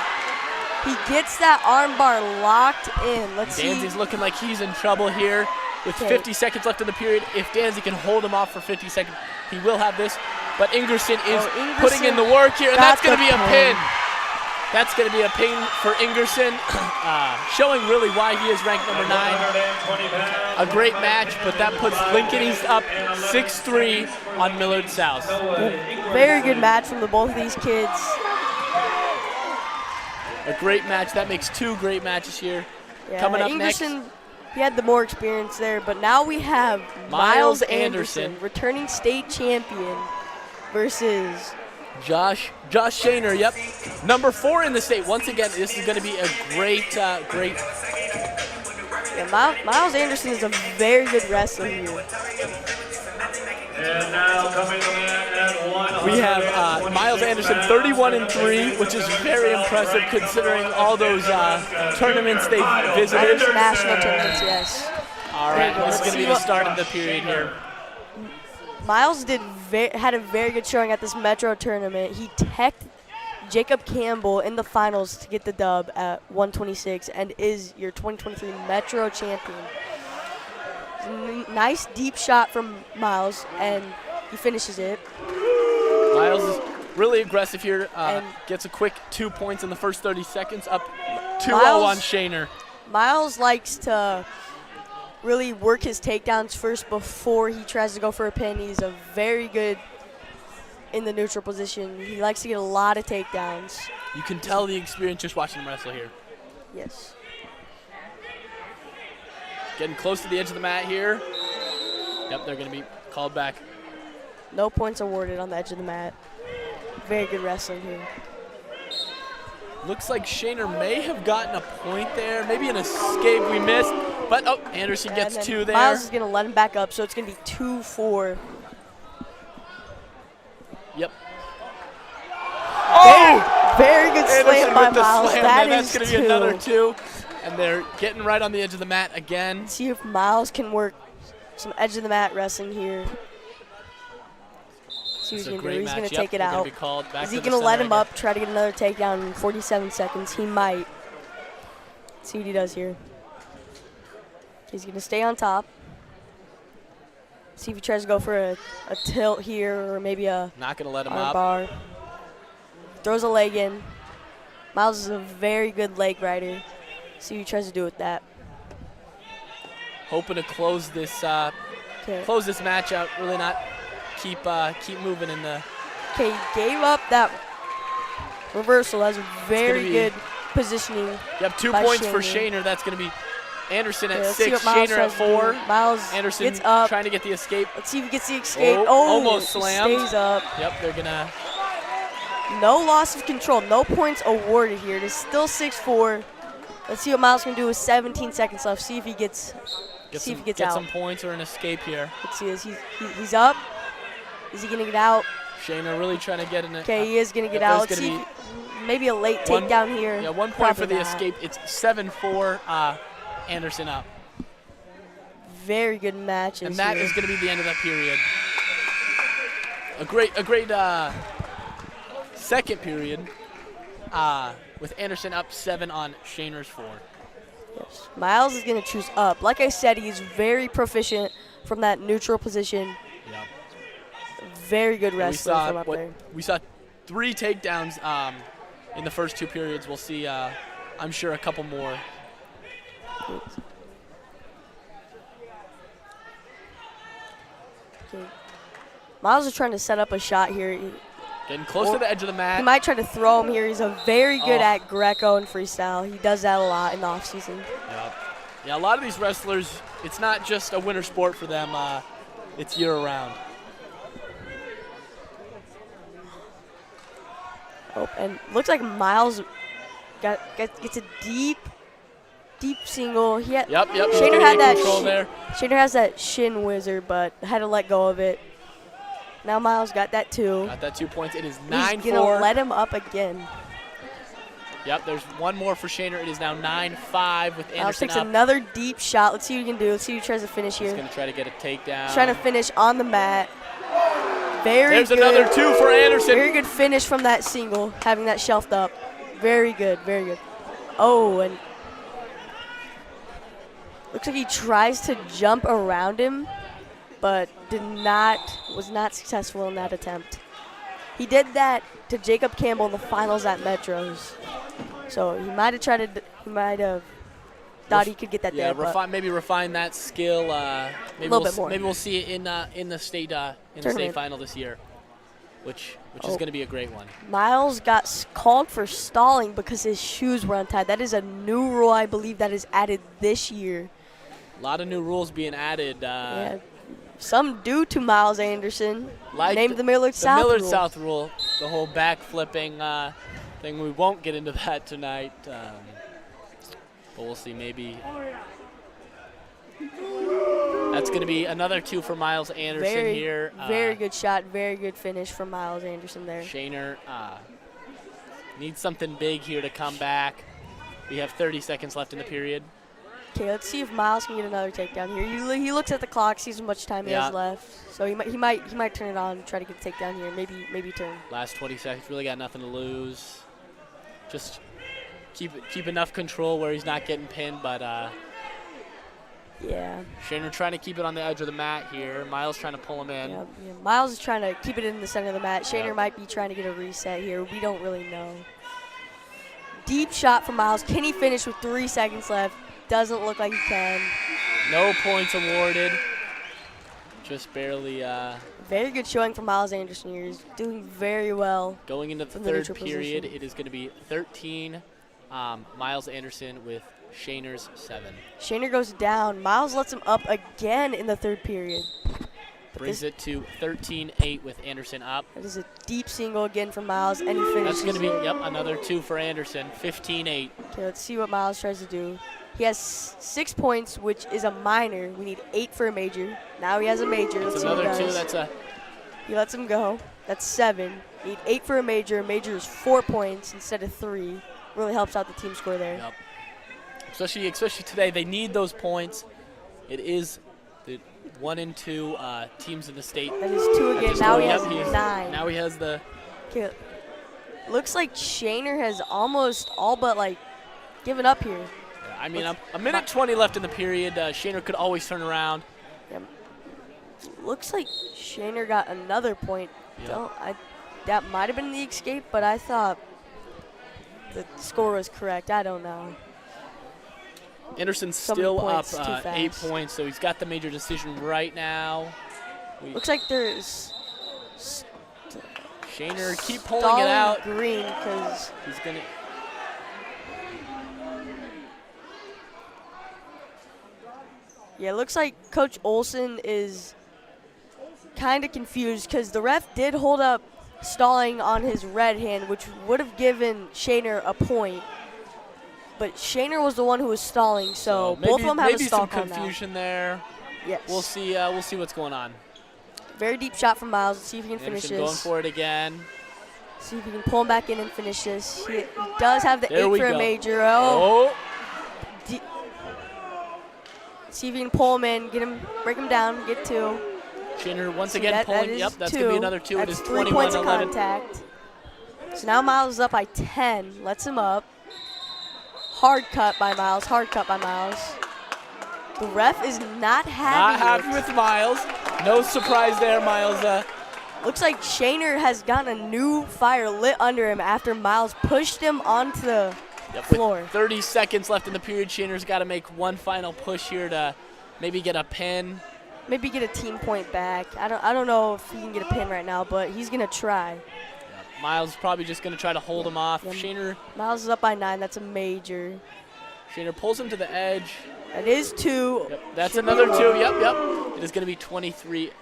he gets that armbar locked in. Let's see. Danzy's looking like he's in trouble here with 50 seconds left in the period. If Danzy can hold him off for 50 seconds, he will have this. But Ingerson is putting in the work here, and that's going to be a pin. That's going to be a pin for Ingerson, showing really why he is ranked number 9. A great match, but that puts Lincoln East up 6-3 on Millard South. Very good match from the both of these kids. A great match. That makes 2 great matches here. Yeah, Coming up Ingerson, next, he had the more experience there, but now we have Miles Anderson, returning state champion, versus Josh Shaner, yep. Number 4 in the state. Once again, this is going to be a great. Yeah, Miles Anderson is a very good wrestler here. And now coming in at 1. We have Miles Anderson 31-3, which is very impressive considering all those tournaments they've visited. National tournaments, yes. All right, this is going to be the start of the period here. Miles had a very good showing at this Metro tournament. He teched Jacob Campbell in the finals to get the dub at 126 and is your 2023 Metro champion. Nice deep shot from Miles, and he finishes it. Miles is really aggressive here. Gets a quick 2 points in the first 30 seconds, up 2-0 on Shaner. Miles likes to really work his takedowns first before he tries to go for a pin. He's a very good in the neutral position. He likes to get a lot of takedowns. You can tell the experience just watching him wrestle here. Yes. Getting close to the edge of the mat here. Yep, they're going to be called back. No points awarded on the edge of the mat. Very good wrestling here. Looks like Shaner may have gotten a point there. Maybe an escape we missed. But, Anderson gets 2 there. Miles is going to let him back up, so it's going to be 2-4. Yep. Very good slam by Miles. That's going to be another 2. And they're getting right on the edge of the mat again. See if Miles can work some edge of the mat wrestling here. See what he's going to do. He's going to take it out. Is he going to let him up, try to get another takedown in 47 seconds? He might. See what he does here. He's going to stay on top. See if he tries to go for a tilt here or maybe a not going to let him up. Bar. Throws a leg in. Miles is a very good leg rider. See what he tries to do with that. Hoping to close this match out. Really not keep moving in the. Okay, gave up that reversal. That's very good positioning. You have 2 points for Shaner. That's going to be Anderson at 6, Shaner at 4. Miles Anderson gets up. trying to get the escape. Let's see if he gets the escape. Almost slammed. Stays up. Yep, they're going to. No loss of control. No points awarded here. It is still 6-4. Let's see what Miles can do with 17 seconds left. See if he gets Get out. some points or an escape here. Let's see this. He's up. Is he going to get out? Shayna really trying to get in it. Okay, he is going to get out. Let's see maybe a late takedown here. Yeah, 1 point for the not. escape. It's 7-4, Anderson up. Very good match. And that is going to be the end of that period. A great second period with Anderson up 7 on Shaner's 4. Yes. Miles is going to choose up. Like I said, he's very proficient from that neutral position. Yep. Very good wrestler from up there. We saw 3 takedowns in the first 2 periods. We'll see, I'm sure, a couple more. Okay. Miles is trying to set up a shot here. Getting close to the edge of the mat. He might try to throw him here. He's very good at Greco and freestyle. He does that a lot in the offseason. Yep. Yeah, a lot of these wrestlers, it's not just a winter sport for them. It's year-round. Oh, and looks like Miles gets a deep single. Yep. Shaner had that. There. Shaner has that shin wizard, but had to let go of it. Now Miles got that 2. Got that 2 points. It is 9-4. He's gonna let him up again. Yep, there's one more for Shaner. It is now 9-5 with Anderson Miles takes up. another deep shot. Let's see what he can do. Let's see what he tries to finish here. He's gonna try to get a takedown. He's trying to finish on the mat. There's another 2 for Anderson. Very good finish from that single, having that shelved up. Very good, very good. Oh, and looks like he tries to jump around him, but was not successful in that attempt. He did that to Jacob Campbell in the finals at Metros. So he might have thought he could get that there. Maybe refine that skill. Maybe we'll see it in the state final this year, which is going to be a great one. Miles got called for stalling because his shoes were untied. That is a new rule, I believe, that is added this year. A lot of new rules being added. Yeah. Some due to Miles Anderson, named the Millard South rule. The whole back flipping thing. We won't get into that tonight, but we'll see. Maybe that's going to be another 2 for Miles Anderson here. Very good shot, very good finish from Miles Anderson there. Shaner needs something big here to come back. We have 30 seconds left in the period. Okay, let's see if Miles can get another takedown here. He looks at the clock, sees how much time he has left, so he might turn it on and try to get a takedown here. Maybe turn. Last 20 seconds, really got nothing to lose. Just keep enough control where he's not getting pinned, but yeah. Shaner trying to keep it on the edge of the mat here. Miles trying to pull him in. Yeah. Miles is trying to keep it in the center of the mat. Shaner might be trying to get a reset here. We don't really know. Deep shot from Miles. Can he finish with 3 seconds left? Doesn't look like he can. No points awarded. Just barely. Very good showing from Miles Anderson here. He's doing very well. Going into the third period, it is going to be 13 Miles Anderson with Shaner's 7. Shaner goes down. Miles lets him up again in the third period. Brings it to 13-8 with Anderson up. That is a deep single again from Miles, and he finishes. That's going to be, another 2 for Anderson, 15-8. Okay, let's see what Miles tries to do. He has 6 points, which is a minor. We need 8 for a major. Now he has a major. Let's see what he does. That's another 2. He lets him go. That's 7. Need 8 for a major. A major is 4 points instead of 3. Really helps out the team score there. Yep. Especially today, they need those points. It is the 1 and 2 teams in the state. That is 2 again. Now he has 9. Now he has the. Okay. Looks like Shaner has almost all but given up here. Yeah, I mean, a minute 20 left in the period. Shaner could always turn around. Yeah. Looks like Shaner got another point. Yeah. That might have been the escape, but I thought the score was correct. I don't know. Anderson's still up 8 points, so he's got the major decision right now. Looks like there's Shaner keep pulling it out. Green because he's gonna. Yeah, it looks like Coach Olson is kind of confused because the ref did hold up stalling on his red hand, which would have given Shaner a point. But Shaner was the one who was stalling, so both of them have a stall call now. Maybe some confusion there. Yes. We'll see what's going on. Very deep shot from Miles. Let's see if he can finish Anderson this. going for it again. See if he can pull him back in and finish this. He does have the There 8 we for go. a major. See if he can pull him in, break him down, get 2. Shaner once See, again pulling. is Yep, that's 2. going to be another 2. That's It is 3 points of 21-11. contact. So now Miles is up by 10. Lets him up. Hard cut by Miles. Hard cut by Miles. The ref is not happy. With Miles. No surprise there, Miles. Looks like Shaner has gotten a new fire lit under him after Miles pushed him onto the floor. With 30 seconds left in the period, Shaner's got to make one final push here to maybe get a pin. Maybe get a team point back. I don't know if he can get a pin right now, but he's gonna try. Miles is probably just going to try to hold him off. Yeah, Shaner. Miles is up by 9. That's a major. Shaner pulls him to the edge. That is 2. Yep, that's another 2. Yep. It is going to be 23-12.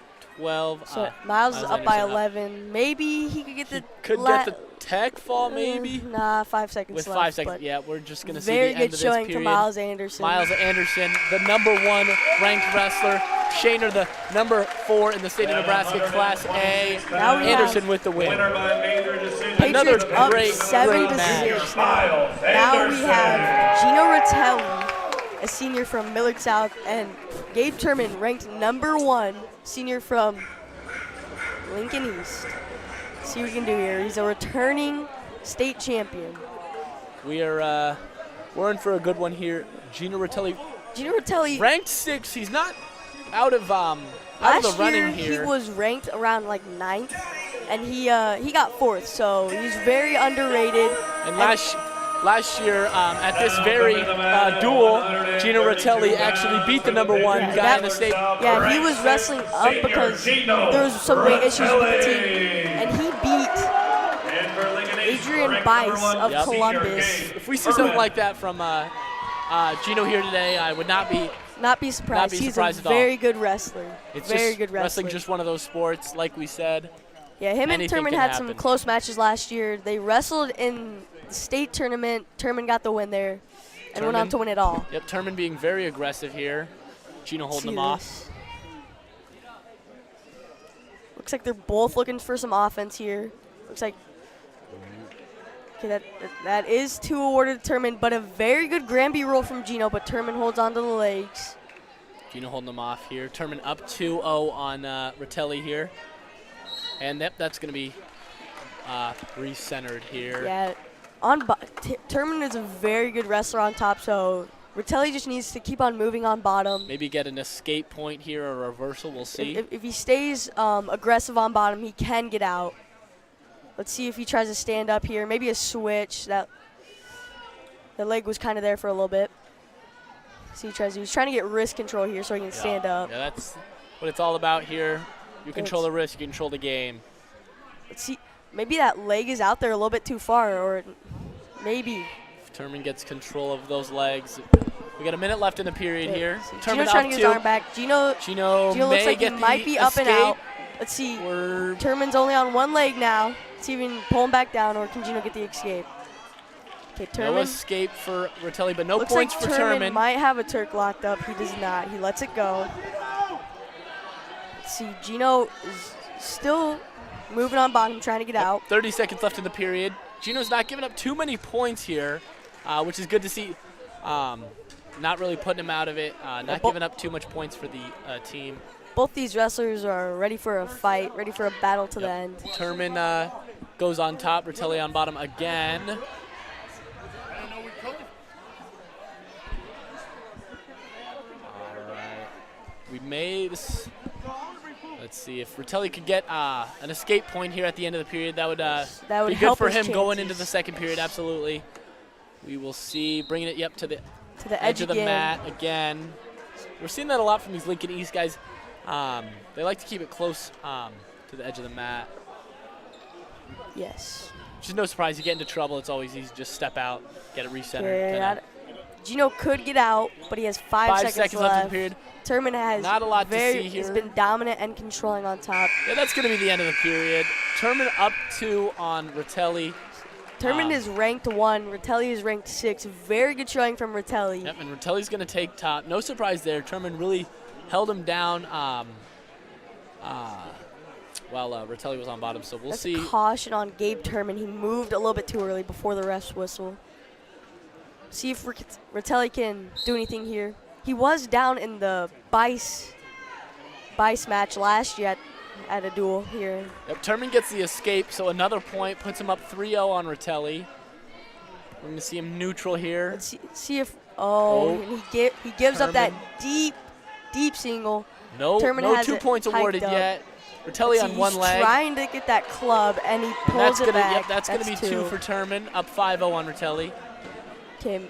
So Miles is up by Anderson 11. Maybe he could get the get the tech fall, maybe. Nah, 5 seconds With left. 5 seconds, yeah, we're just going to see the very end good of this showing period. to Miles Anderson. Miles Anderson, the #1 ranked wrestler. Shaner, the #4 in the state of Nebraska Class A. Now we Anderson have with the win. Winner by major decision. Another Patriots up great 7-6 match. now we have Gino Ratelli, a senior from Millard South, and Gabe Turman, ranked #1 senior from Lincoln East. Let's see what we can do here. He's a returning state champion. We're in for a good one here. Gino Ratelli, ranked 6. He's not out of the running here. He was ranked around like 9th, and he got 4th, so he's very underrated. And last year at this very duel, Gino Ratelli actually beat the #1 guy in the state. Yeah, he was wrestling up because there was some weight issues with the team, and he beat Adrian Bice of Columbus. If we see something like that from Gino here today, I would not be surprised. He's a at all. very good wrestler. It's very just good wrestler. wrestling, just one of those sports, like we said. Yeah, him and Anything Turman can had some happen. close matches last year. They wrestled in the state tournament. Turman got the win there and went on to win it all. Yep, Turman being very aggressive here. Gino holding him off. Looks like they're both looking for some offense here. Looks like that is 2 awarded to Turman, but a very good Granby roll from Gino, but Turman holds on to the legs. Gino holding him off here. Turman up 2-0 on Ratelli here. And that's going to be recentered here. Yeah, Turman is a very good wrestler on top, so Ratelli just needs to keep on moving on bottom. Maybe get an escape point here or a reversal. We'll see. If he stays aggressive on bottom, he can get out. Let's see if he tries to stand up here. Maybe a switch. The leg was kind of there for a little bit. See, he's trying to get wrist control here so he can stand up. Yeah, that's what it's all about here. You control the wrist, you control the game. Let's see. Maybe that leg is out there a little bit too far, or maybe. If Turman gets control of those legs. We got a minute left in the period here. Gino's trying to get his arm back. Gino looks like he might be up and out. Let's see. Turman's only on 1 leg now. Let's see if he can pull him back down, or can Gino get the escape? Okay, Turman. No escape for Ratelli, but no looks points like for Turman Turman. might have a Turk locked up. He does not. He lets it go. Let's see, Gino is still moving on bottom, trying to get out. 30 seconds left in the period. Gino's not giving up too many points here, which is good to see. Not really putting him out of it. Not giving up too much points for the team. Both these wrestlers are ready for a fight, ready for a battle to the end. Turman goes on top, Ratelli on bottom again. All right. We made this. Let's see if Ratelli could get an escape point here at the end of the period. That would be good for him going into the second period. Absolutely. We will see. Bringing it to the edge of the mat again. We're seeing that a lot from these Lincoln East guys. They like to keep it close to the edge of the mat. Yes. Which is no surprise. You get into trouble, it's always easy to just step out, get it recentered. Yeah, Gino could get out, but he has 5 seconds left in left. the period. Turman has Not a lot to see here. He's been dominant and controlling on top. Yeah, that's going to be the end of the period. Turman up 2 on Ritelli. Turman is ranked 1. Ritelli is ranked 6. Very good showing from Ritelli. Yep, and Ritelli's going to take top. No surprise there. Turman really held him down while Ritelli was on bottom. So we'll That's see. Caution on Gabe Turman. He moved a little bit too early before the ref's whistle. See if Ritelli can do anything here. He was down in the Bice match last year at a duel here. Yep, Turman gets the escape, so another point puts him up 3-0 on Ritelli. We're going to see him neutral here. Let's see if and he gives up that deep single. No 2 points awarded yet. Ritelli on one leg. He's trying to get that club, and he pulls it back. Yep, that's going to be 2 for Turman, up 5-0 on Ritelli. Okay.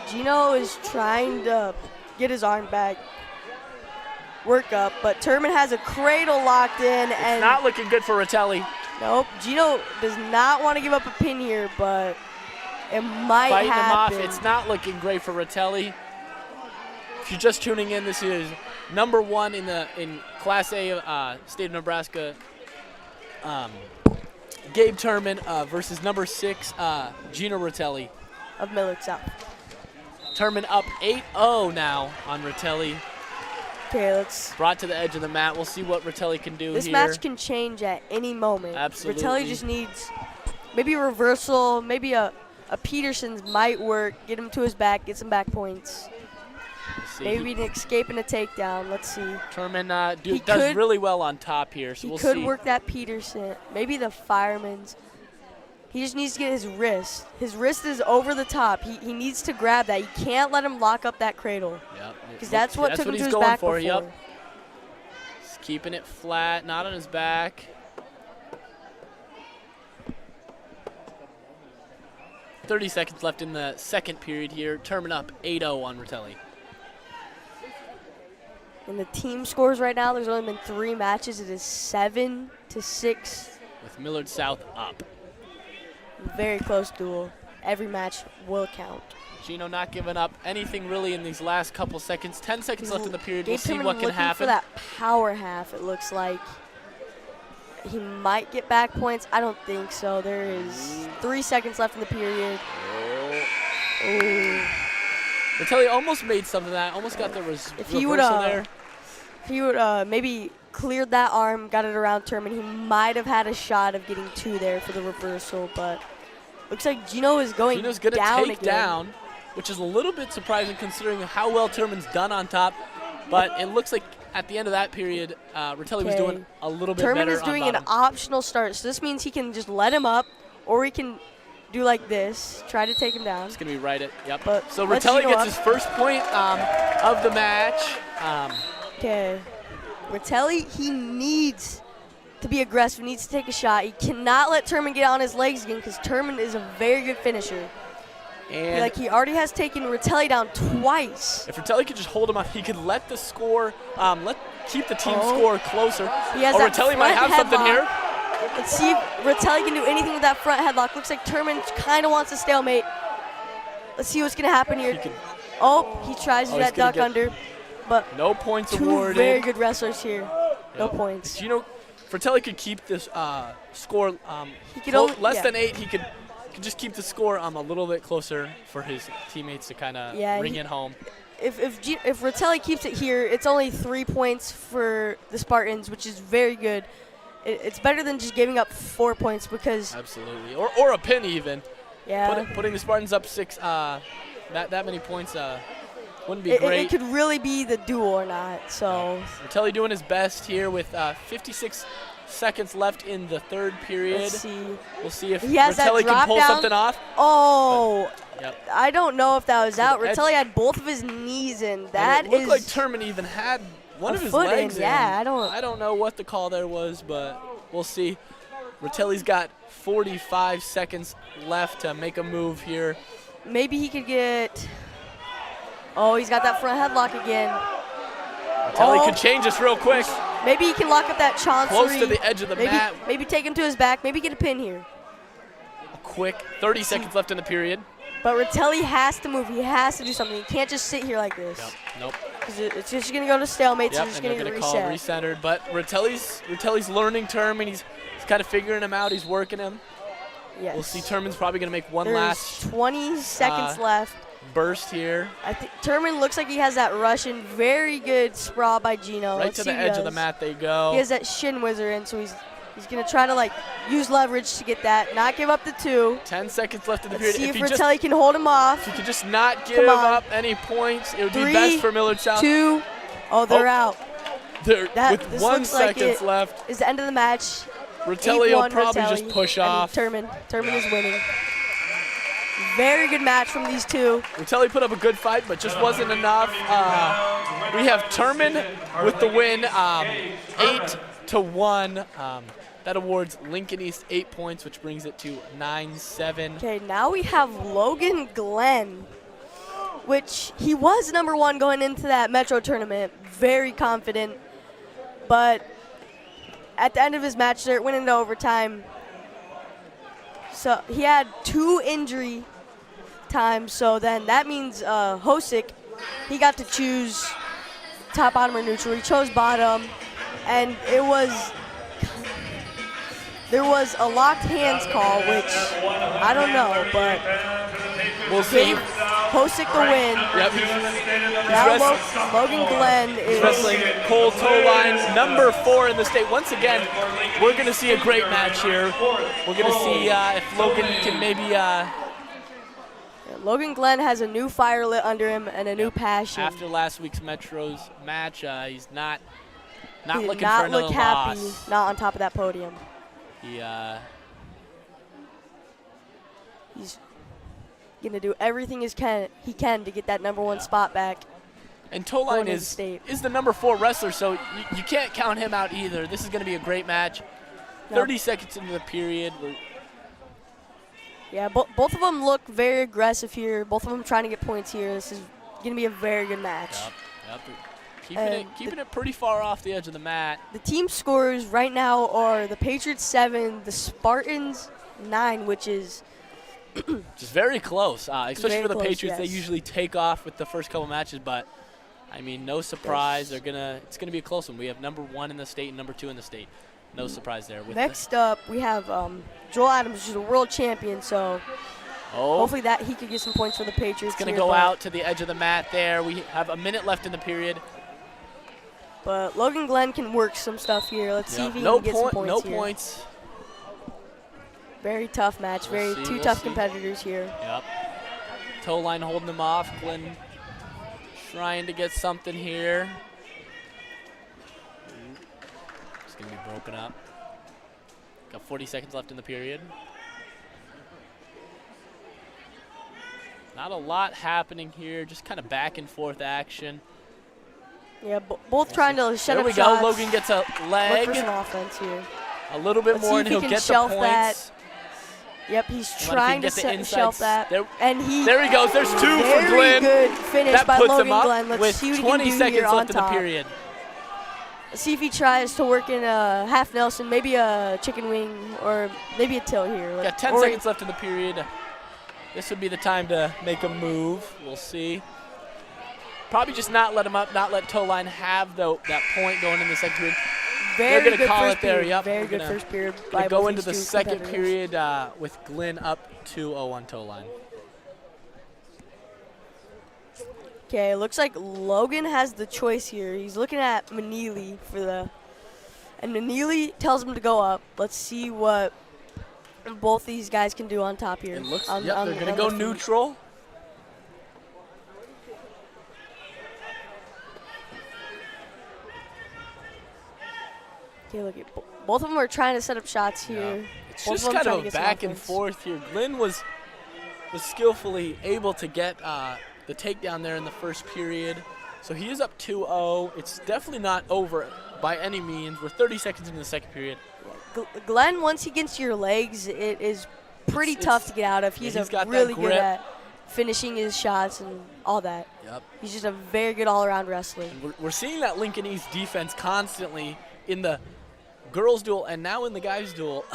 Gino is trying to get his arm back, work up, but Turman has a cradle locked in. It's not looking good for Ritelli. Nope. Gino does not want to give up a pin here, but it might Fighting happen. him off. It's not looking great for Ritelli. If you're just tuning in, this is number 1 in Class A State of Nebraska. Gabe Turman versus number 6 Gino Ritelli of Millard South. Turman up 8-0 now on Ritelli. Okay, let's. Brought to the edge of the mat. We'll see what Ritelli can do This here. match can change at any moment. Absolutely. Ritelli just needs maybe a reversal, maybe a Peterson's might work. Get him to his back, get some back points. Maybe an escape and a takedown. Let's see. Turman does really well on top here, so we'll see. He could work that Peterson. Maybe the fireman's. He just needs to get his wrist. His wrist is over the top. He needs to grab that. You can't let him lock up that cradle. Yep. Because that's what took him to his back before. Yep. He's keeping it flat, not on his back. 30 seconds left in the second period here. Turman up 8-0 on Ritelli. In the team scores right now, there's only been 3 matches. It is 7-6. With Millard South up. Very close duel. Every match will count. Gino not giving up anything really in these last couple seconds. 10 seconds left in the period. We'll see Turman what can happen. For that power half, it looks like. He might get back points. I don't think so. There is 3 seconds left in the period. Oh. Ritelli almost made some of that. Almost got the reversal there. If he would maybe cleared that arm, got it around Turman, he might have had a shot of getting 2 there for the reversal, but looks like Gino is going down again. Gino's going to take down, which is a little bit surprising considering how well Turman's done on top, but it looks like at the end of that period, Ritelli was doing a little bit better on bottom. Turman is doing an optional start, so this means he can just let him up, or he can do like this, try to take him down. It's going to be right at, yep. But so Ritelli gets his first point of the match. Okay. Ritelli, he needs to be aggressive, needs to take a shot. He cannot let Turman get on his legs again because Turman is a very good finisher. And he already has taken Ritelli down twice. If Ritelli could just hold him up, he could let the score, keep the team score closer. He has that Ritelli might have something here. Let's see if Ritelli can do anything with that front headlock. Looks like Turman kind of wants a stalemate. Let's see what's going to happen here. He tries that duck under. But no points awarded. 2 very good wrestlers here. No points. Gino, Ritelli could keep this score less than 8. He could just keep the score a little bit closer for his teammates to kind of bring it home. If Ritelli keeps it here, it's only 3 points for the Spartans, which is very good. It's better than just giving up 4 points because absolutely, or a pin even. Yeah. Putting the Spartans up 6, that many points wouldn't be great. It could really be the duel or not. So Ritelli doing his best here with 56 seconds left in the third period. Let's see. We'll see if Ritelli can pull something off. I don't know if that was out. Ritelli had both of his knees in. It looked like Turman even had one of his legs in. Yeah, I don't know what the call there was, but we'll see. Ritelli's got 45 seconds left to make a move here. Maybe he could get. Oh, he's got that front headlock again. Ritelli could change this real quick. Maybe he can lock up that Chancery. Close to the edge of the mat. Maybe take him to his back. Maybe get a pin here. A quick 30 seconds left in the period. But Ratelli has to move. He has to do something. He can't just sit here like this. Yep. Nope. Because it's just going to go to stalemate. Yep, So it's and going they're to going get to call reset. recentered. But Ratelli's learning Turman. He's kind of figuring him out. He's working him. Yes. We'll see Turman's probably going to make one There's last 20 seconds left. burst here. I think Turman looks like he has that Russian. Very good sprawl by Gino. Right Let's to see the what he edge of the does. mat they go. He has that shin whizzer in, so he's going to try to, like, use leverage to get that. Not give up the 2. 10 seconds left in the Let's period. see if he Ratelli can hold him off. if he could just not give on. up any points, it would 3, be best for Millard South. 2. Oh, they're out. With This 1 looks like second it left, is the end of the match. Ratelli will 8-1 probably Ratelli, just push and off. Turman is winning. Very good match from these two. Ratelli put up a good fight, but just wasn't enough. We have Turman with the win, 8-1. That awards Lincoln East 8 points, which brings it to 9-7. Okay, now we have Logan Glenn, which he was #1 going into that Metro tournament. Very confident, but at the end of his match, they're winning to overtime. So he had 2 injury times, so then that means Hosick, he got to choose top, bottom, or neutral. He chose bottom, and there was a locked hands call, which I don't know, but We'll see. gave Hosick the win. Yep, Now Logan Glenn is wrestling Cole Toline, #4 in the state. Once again, we're going to see a great match here. We're going to see if Logan can maybe, Logan Glenn has a new fire lit under him and a new passion. after last week's Metro's match, he's not He did looking not for another look happy, loss. not on top of that podium. He's gonna do everything he can to get that #1 spot back. And Going Toline into is state. the #4 wrestler, so you can't count him out either. This is going to be a great match. Yep. 30 seconds into the period. Yeah, both of them look very aggressive here. Both of them trying to get points here. This is gonna be a very good match. Yep. And Keeping it pretty far off the edge of the mat. The team scores right now are the Patriots 7, the Spartans 9, which is Just very close, especially Very for the close, Patriots. They yes. usually take off with the first couple matches, but I mean, no surprise. It's gonna be a close one. We have #1 in the state and #2 in the state. No surprise there. With next up. We have Joel Adams, who's a world champion. So hopefully that he could get some points for the Patriots. It's gonna here, go but- out to the edge of the mat there. We have a minute left in the period. But Logan Glenn can work some stuff here. Let's see if he No can get some point. points No here. points. Very tough match. We'll see, Two we'll tough see. competitors here. Yep. Toe line holding him off. Glenn trying to get something here. It's going to be broken up. Got 40 seconds left in the period. Not a lot happening here. Just kind of back and forth action. Yeah, both trying to shut There up we shots. go. Logan gets a Look leg. for some offense here. A little bit Let's more see and if he he'll can get the shelf points. that. Yep, he's What if he trying can to get the shelf insides? that. There- And he There he goes. There's 2 for very Glenn. good finish That by puts Logan him up Glenn. Let's with see what he 20 can do seconds here on left in the top. period. Let's see if he tries to work in a half Nelson, maybe a chicken wing, or maybe a tilt here. Got 10 Or- seconds left in the period. This would be the time to make a move. We'll see. Probably just not let him up, not let Toline have that point going in the second period. Very gonna good call first it there, period. yep. Very We're good gonna- first period. Gonna by go both into the these two second competitors. period with Glenn up 2-0 on Toline. Okay, looks like Logan has the choice here. He's looking at Manili and Manili tells him to go up. Let's see what both these guys can do on top here. It looks, on- yep, on- they're going to on go their feet. neutral. Okay, look at both of them are trying to set up shots Yeah. here. It's Both just them kind trying of to a get some back and offense. forth here. Glenn was skillfully able to get the takedown there in the first period. So he is up 2-0. It's definitely not over by any means. We're 30 seconds into the second period. Glenn, once he gets to your legs, it is pretty It's- tough to get out of. He's he's got that really good grip. at finishing his shots and all that. Yep. He's just a very good all-around wrestler. We're seeing that Lincoln East defense constantly in the girls' duel and now in the guys' duel.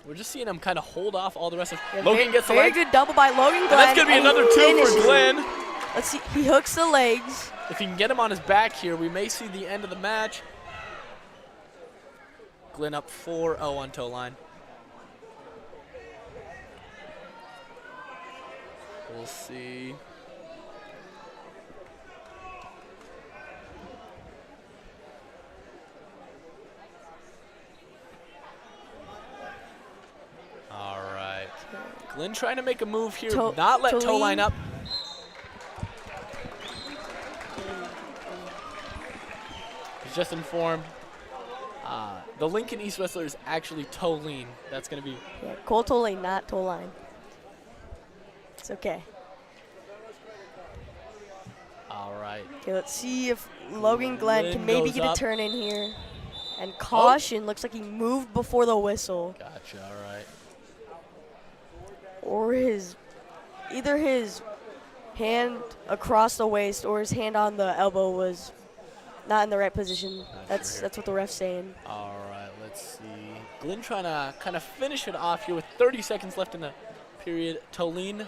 We're just seeing him kind of hold off all the rest of. Yeah, Logan gets the very leg. good double by Logan Glenn. And that's gonna be another 2 finishes for it. Glenn. Let's see. He hooks the legs. If he can get him on his back here, we may see the end of the match. Glenn up 4-0 on toe line. We'll see. All right. Glenn trying to make a move here, not let toe line up. He's just informed. The Lincoln East wrestler is actually toe lean. That's going to be. Yeah, Cole toe lane, not toe line. It's okay. All right. Okay, let's see if Logan Glenn can maybe goes get a up. turn in here. And caution, looks like he moved before the whistle. Gotcha, all right. Or either his hand across the waist or his hand on the elbow was not in the right position. That's what the ref's saying. All right, let's see. Glenn trying to kind of finish it off here with 30 seconds left in the period. Toline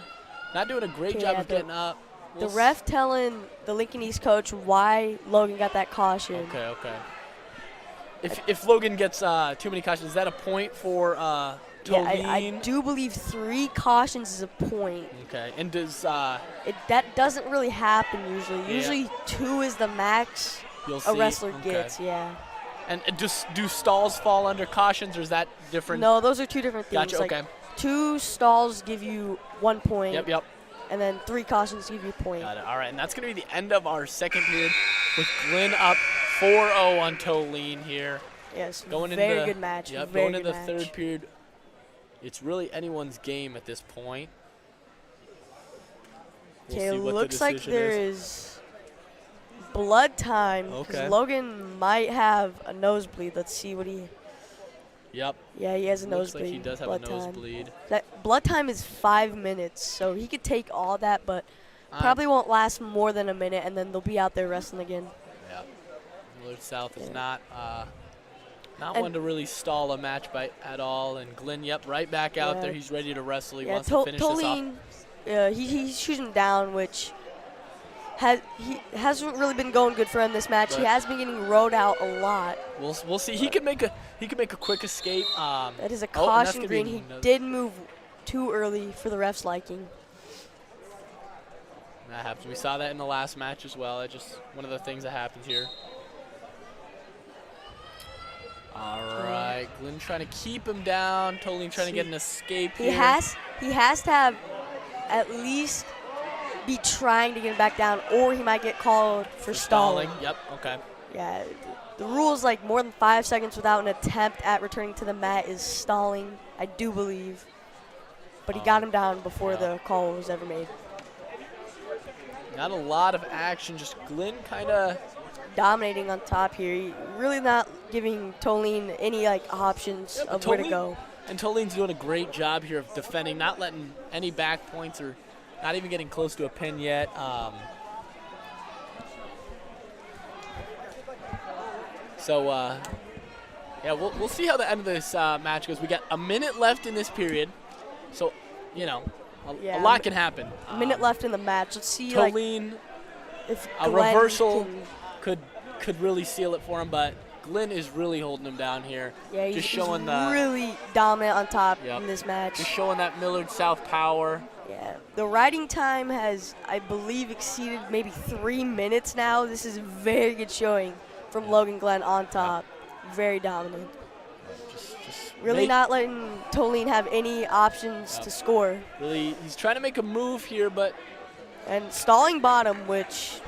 not doing a great job of getting up. The ref telling the Lincoln East coach why Logan got that caution. Okay, okay. If Logan gets too many cautions, is that a point for Toline? Yeah, I do believe 3 cautions is a point. Okay, and does that doesn't really happen usually. Yeah. Usually 2 is the max a wrestler gets. Yeah. And do stalls fall under cautions, or is that different? No, those are 2 different things. Gotcha. Like okay. 2 stalls give you 1 point. Yep. Yep. And then 3 cautions give you a point. Got it. All right, and that's going to be the end of our second period with Glenn up 4-0 on Toline here. Yes, going very good match. Yep, very going into the match. third period. It's really anyone's game at this point. Okay, it looks like there is blood time. Okay. Logan might have a nosebleed. Let's see what he. Yep. Yeah, he has a Looks nosebleed. like he does have blood a nosebleed. Time. That blood time is 5 minutes, so he could take all that, but probably won't last more than a minute, and then they'll be out there wrestling again. Yeah. Millard South is not one to really stall a match at all, and Glenn, yep, right back out there. He's ready to wrestle. He wants to finish this off. He's shooting him down, which hasn't really been going good for him this match. He has been getting rode out a lot. We'll see. He could make a quick escape. That is a caution green. He did move too early for the ref's liking. That happens. We saw that in the last match as well. It's just one of the things that happens here. All right, Glenn trying to keep him down. Toline trying to get an escape here. He has to have at least be trying to get him back down, or he might get called for stalling. Yep. Okay. Yeah, the rule is like more than 5 seconds without an attempt at returning to the mat is stalling, I do believe. But he got him down before the call was ever made. Not a lot of action, just Glenn kind of dominating on top here. He really not giving Toline any options of where to go. And Toline's doing a great job here of defending, not letting any back points or not even getting close to a pin yet. Yeah, we'll see how the end of this match goes. We got a minute left in this period, so a lot can happen. A minute left in the match. Let's see Toline, if a reversal could really seal it for him, but Glenn is really holding him down here. Yeah, he's showing really dominant on top in this match. Just showing that Millard South power. Yeah, the riding time has, I believe, exceeded maybe 3 minutes now. This is a very good showing from Logan Glenn on top. Very dominant. Just really not letting Toline have any options to score. Really, he's trying to make a move here, but... And stalling bottom, which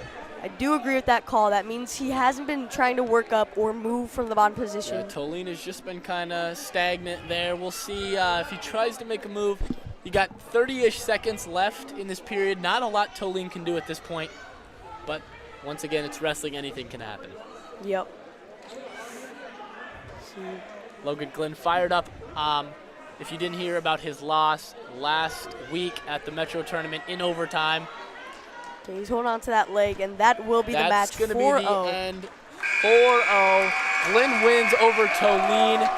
I do agree with that call. That means he hasn't been trying to work up or move from the bottom position. Yeah, Toline has just been kind of stagnant there. We'll see if he tries to make a move. You got 30-ish seconds left in this period. Not a lot Toline can do at this point. But once again, it's wrestling. Anything can happen. Yep. Logan Glenn fired up. If you didn't hear about his loss last week at the Metro tournament in overtime. Okay, he's holding on to that leg, and that will be the match. That's going to be the end. 4-0. Glenn wins over Toline.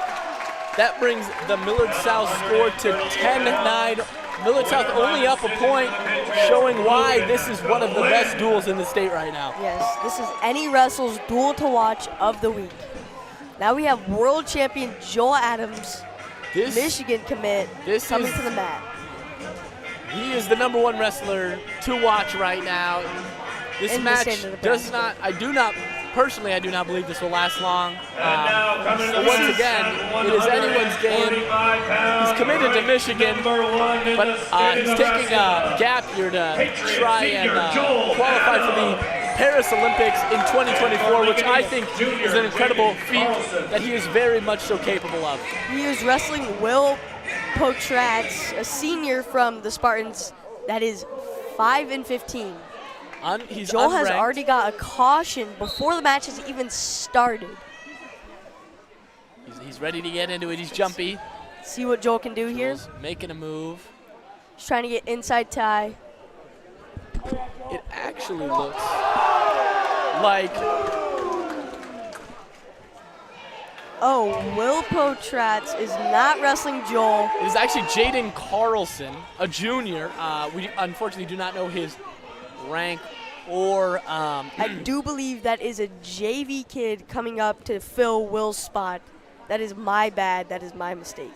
That brings the Millard South score to 10-9. Millard South only up a point, showing why this is one of the best duels in the state right now. Yes, this is any wrestle's duel to watch of the week. Now we have world champion Joel Adams, Michigan commit, coming to the mat. He is the #1 wrestler to watch right now. This match does not, I do not believe this will last long. Once again, it is anyone's game. He's committed to Michigan, but he's taking a gap year to try and qualify for the Paris Olympics in 2024, which I think is an incredible feat that he is very much so capable of. He is wrestling Will Patriot, a senior from the Spartans, that is 5-15. Joel has already got a caution before the match has even started. He's ready to get into it. He's jumpy. See what Joel can do here. Making a move. He's trying to get inside tie. It actually looks like... Oh, Will Patriot is not wrestling Joel. It is actually Jaden Carlson, a junior. We unfortunately do not know his rank or I do believe that is a JV kid coming up to fill Will's spot. That is my bad. That is my mistake.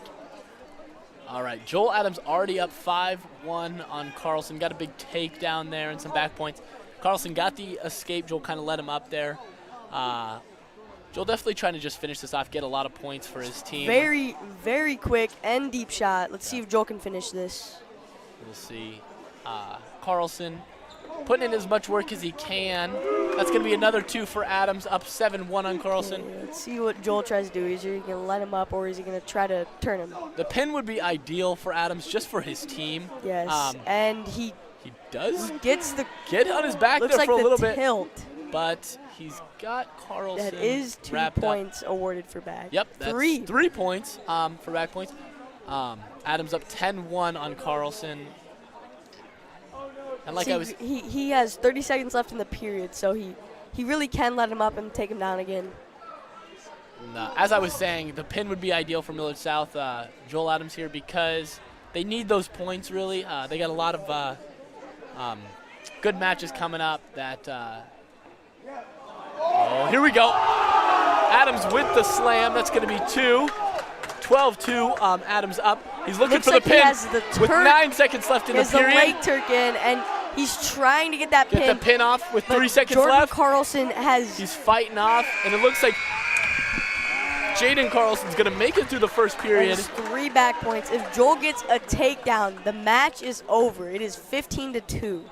All right, Joel Adams already up 5-1 on Carlson. Got a big takedown there and some back points. Carlson got the escape. Joel kind of let him up there. Joel definitely trying to just finish this off, get a lot of points for his team. Very, very quick and deep shot. Let's see if Joel can finish this. We'll see. Carlson putting in as much work as he can. That's going to be another 2 for Adams, up 7-1 on Carlson. Okay, let's see what Joel tries to do. Is he going to let him up, or is he going to try to turn him? The pin would be ideal for Adams, just for his team. Yes, and he does gets the get on his back there like for a little bit. Tilt. But he's got Carlson. That is 2 points awarded for back. Yep, that's 3. 3 points for back points. Adams up 10-1 on Carlson. And like he has 30 seconds left in the period, so he really can let him up and take him down again. As I was saying, the pin would be ideal for Millard South. Joel Adams here because they need those points really. They got a lot of good matches coming up. Here we go. Adams with the slam. That's going to be 2. 12-2. Adams up. He's looking for the pin with 9 seconds left in the period. He has the leg turk in, and he's trying to get that pin. Get the pin off with 3 seconds Jordan left. Carlson has... He's fighting off, and it looks like Jaden Carlson's going to make it through the first period. There's 3 back points. If Joel gets a takedown, the match is over. It is 15-2.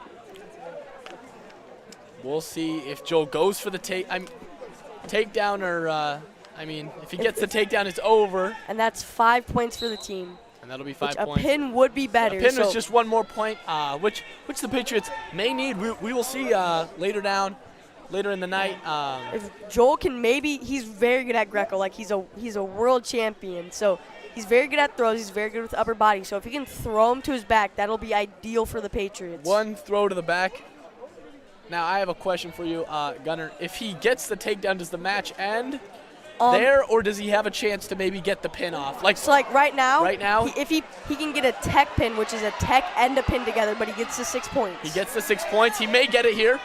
We'll see if Joel goes for the takedown or... if he gets the takedown, it's over. And that's 5 points for the team. And that'll be 5 points. A pin would be better. A pin is just 1 more point, which the Patriots may need. We will see later in the night. If Joel can he's very good at Greco. Like he's a world champion. So he's very good at throws. He's very good with upper body. So if he can throw him to his back, that'll be ideal for the Patriots. 1 throw to the back. Now I have a question for you, Gunnar. If he gets the takedown, does the match end there, or does he have a chance to maybe get the pin off? So right now, if he can get a tech pin, which is a tech and a pin together, but he gets the 6 points. He gets the 6 points. He may get it here.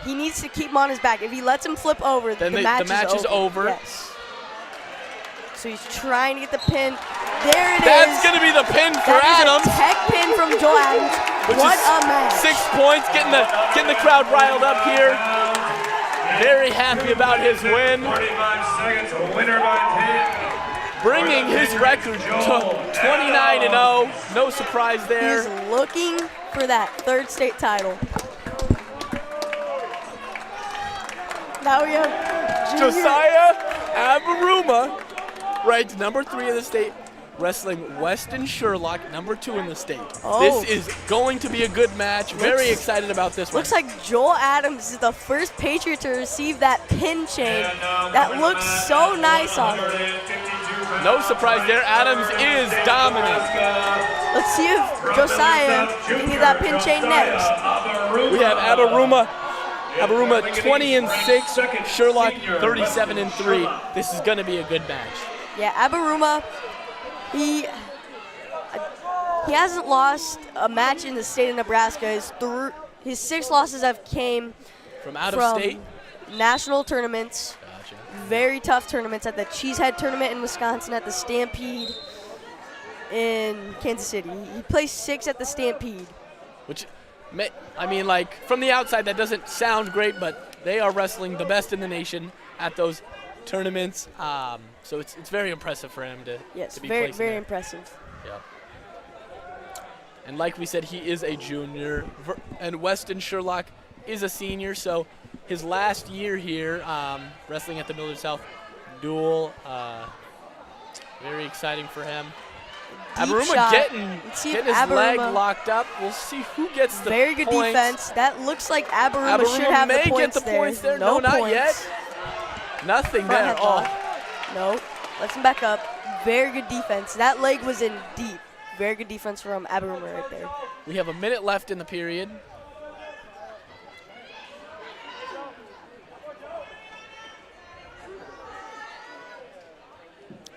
He needs to keep him on his back. If he lets him flip over, then the match is over. Yes. So he's trying to get the pin. There it is. That's going to be the pin for Adams. That is a tech pin from Joel Adams. What a match. 6 points, getting the crowd riled up here. Very happy about his win. 45 seconds, a winner by pin. Bringing his record to 29-0. No surprise there. He's looking for that 3rd state title. Now we have Josiah Abaruma, ranked number 3 in the state, wrestling Weston Sherlock, number 2 in the state. Oh. This is going to be a good match. Very excited about this one. Looks like Joel Adams is the first Patriot to receive that pin chain. That looks so nice on him. No surprise there. Adams is dominant. Let's see if Josiah can get that pin chain next. We have Abaruma 20-6, Sherlock 37-3. This is going to be a good match. Yeah, Abaruma, he hasn't lost a match in the state of Nebraska. His 6 losses have came from out of state? National tournaments. Gotcha. Very tough tournaments at the Cheesehead tournament in Wisconsin, at the Stampede in Kansas City. He placed 6 at the Stampede. Which, I mean, like, from the outside, that doesn't sound great, but they are wrestling the best in the nation at those tournaments. So it's very impressive for him to be very, placing very there. impressive. Yep. And like we said, he is a junior, and Weston Sherlock is a senior, so his last year here wrestling at the Millard South duel, very exciting for him. Abaruma getting his leg locked up. We'll see who gets the very good points. Defense. That looks like Abaruma should have may the points get the points there. No, not yet. Nothing there. Oh. No, lets him back up. Very good defense. That leg was in deep. Very good defense from Abaruma right there. We have a minute left in the period.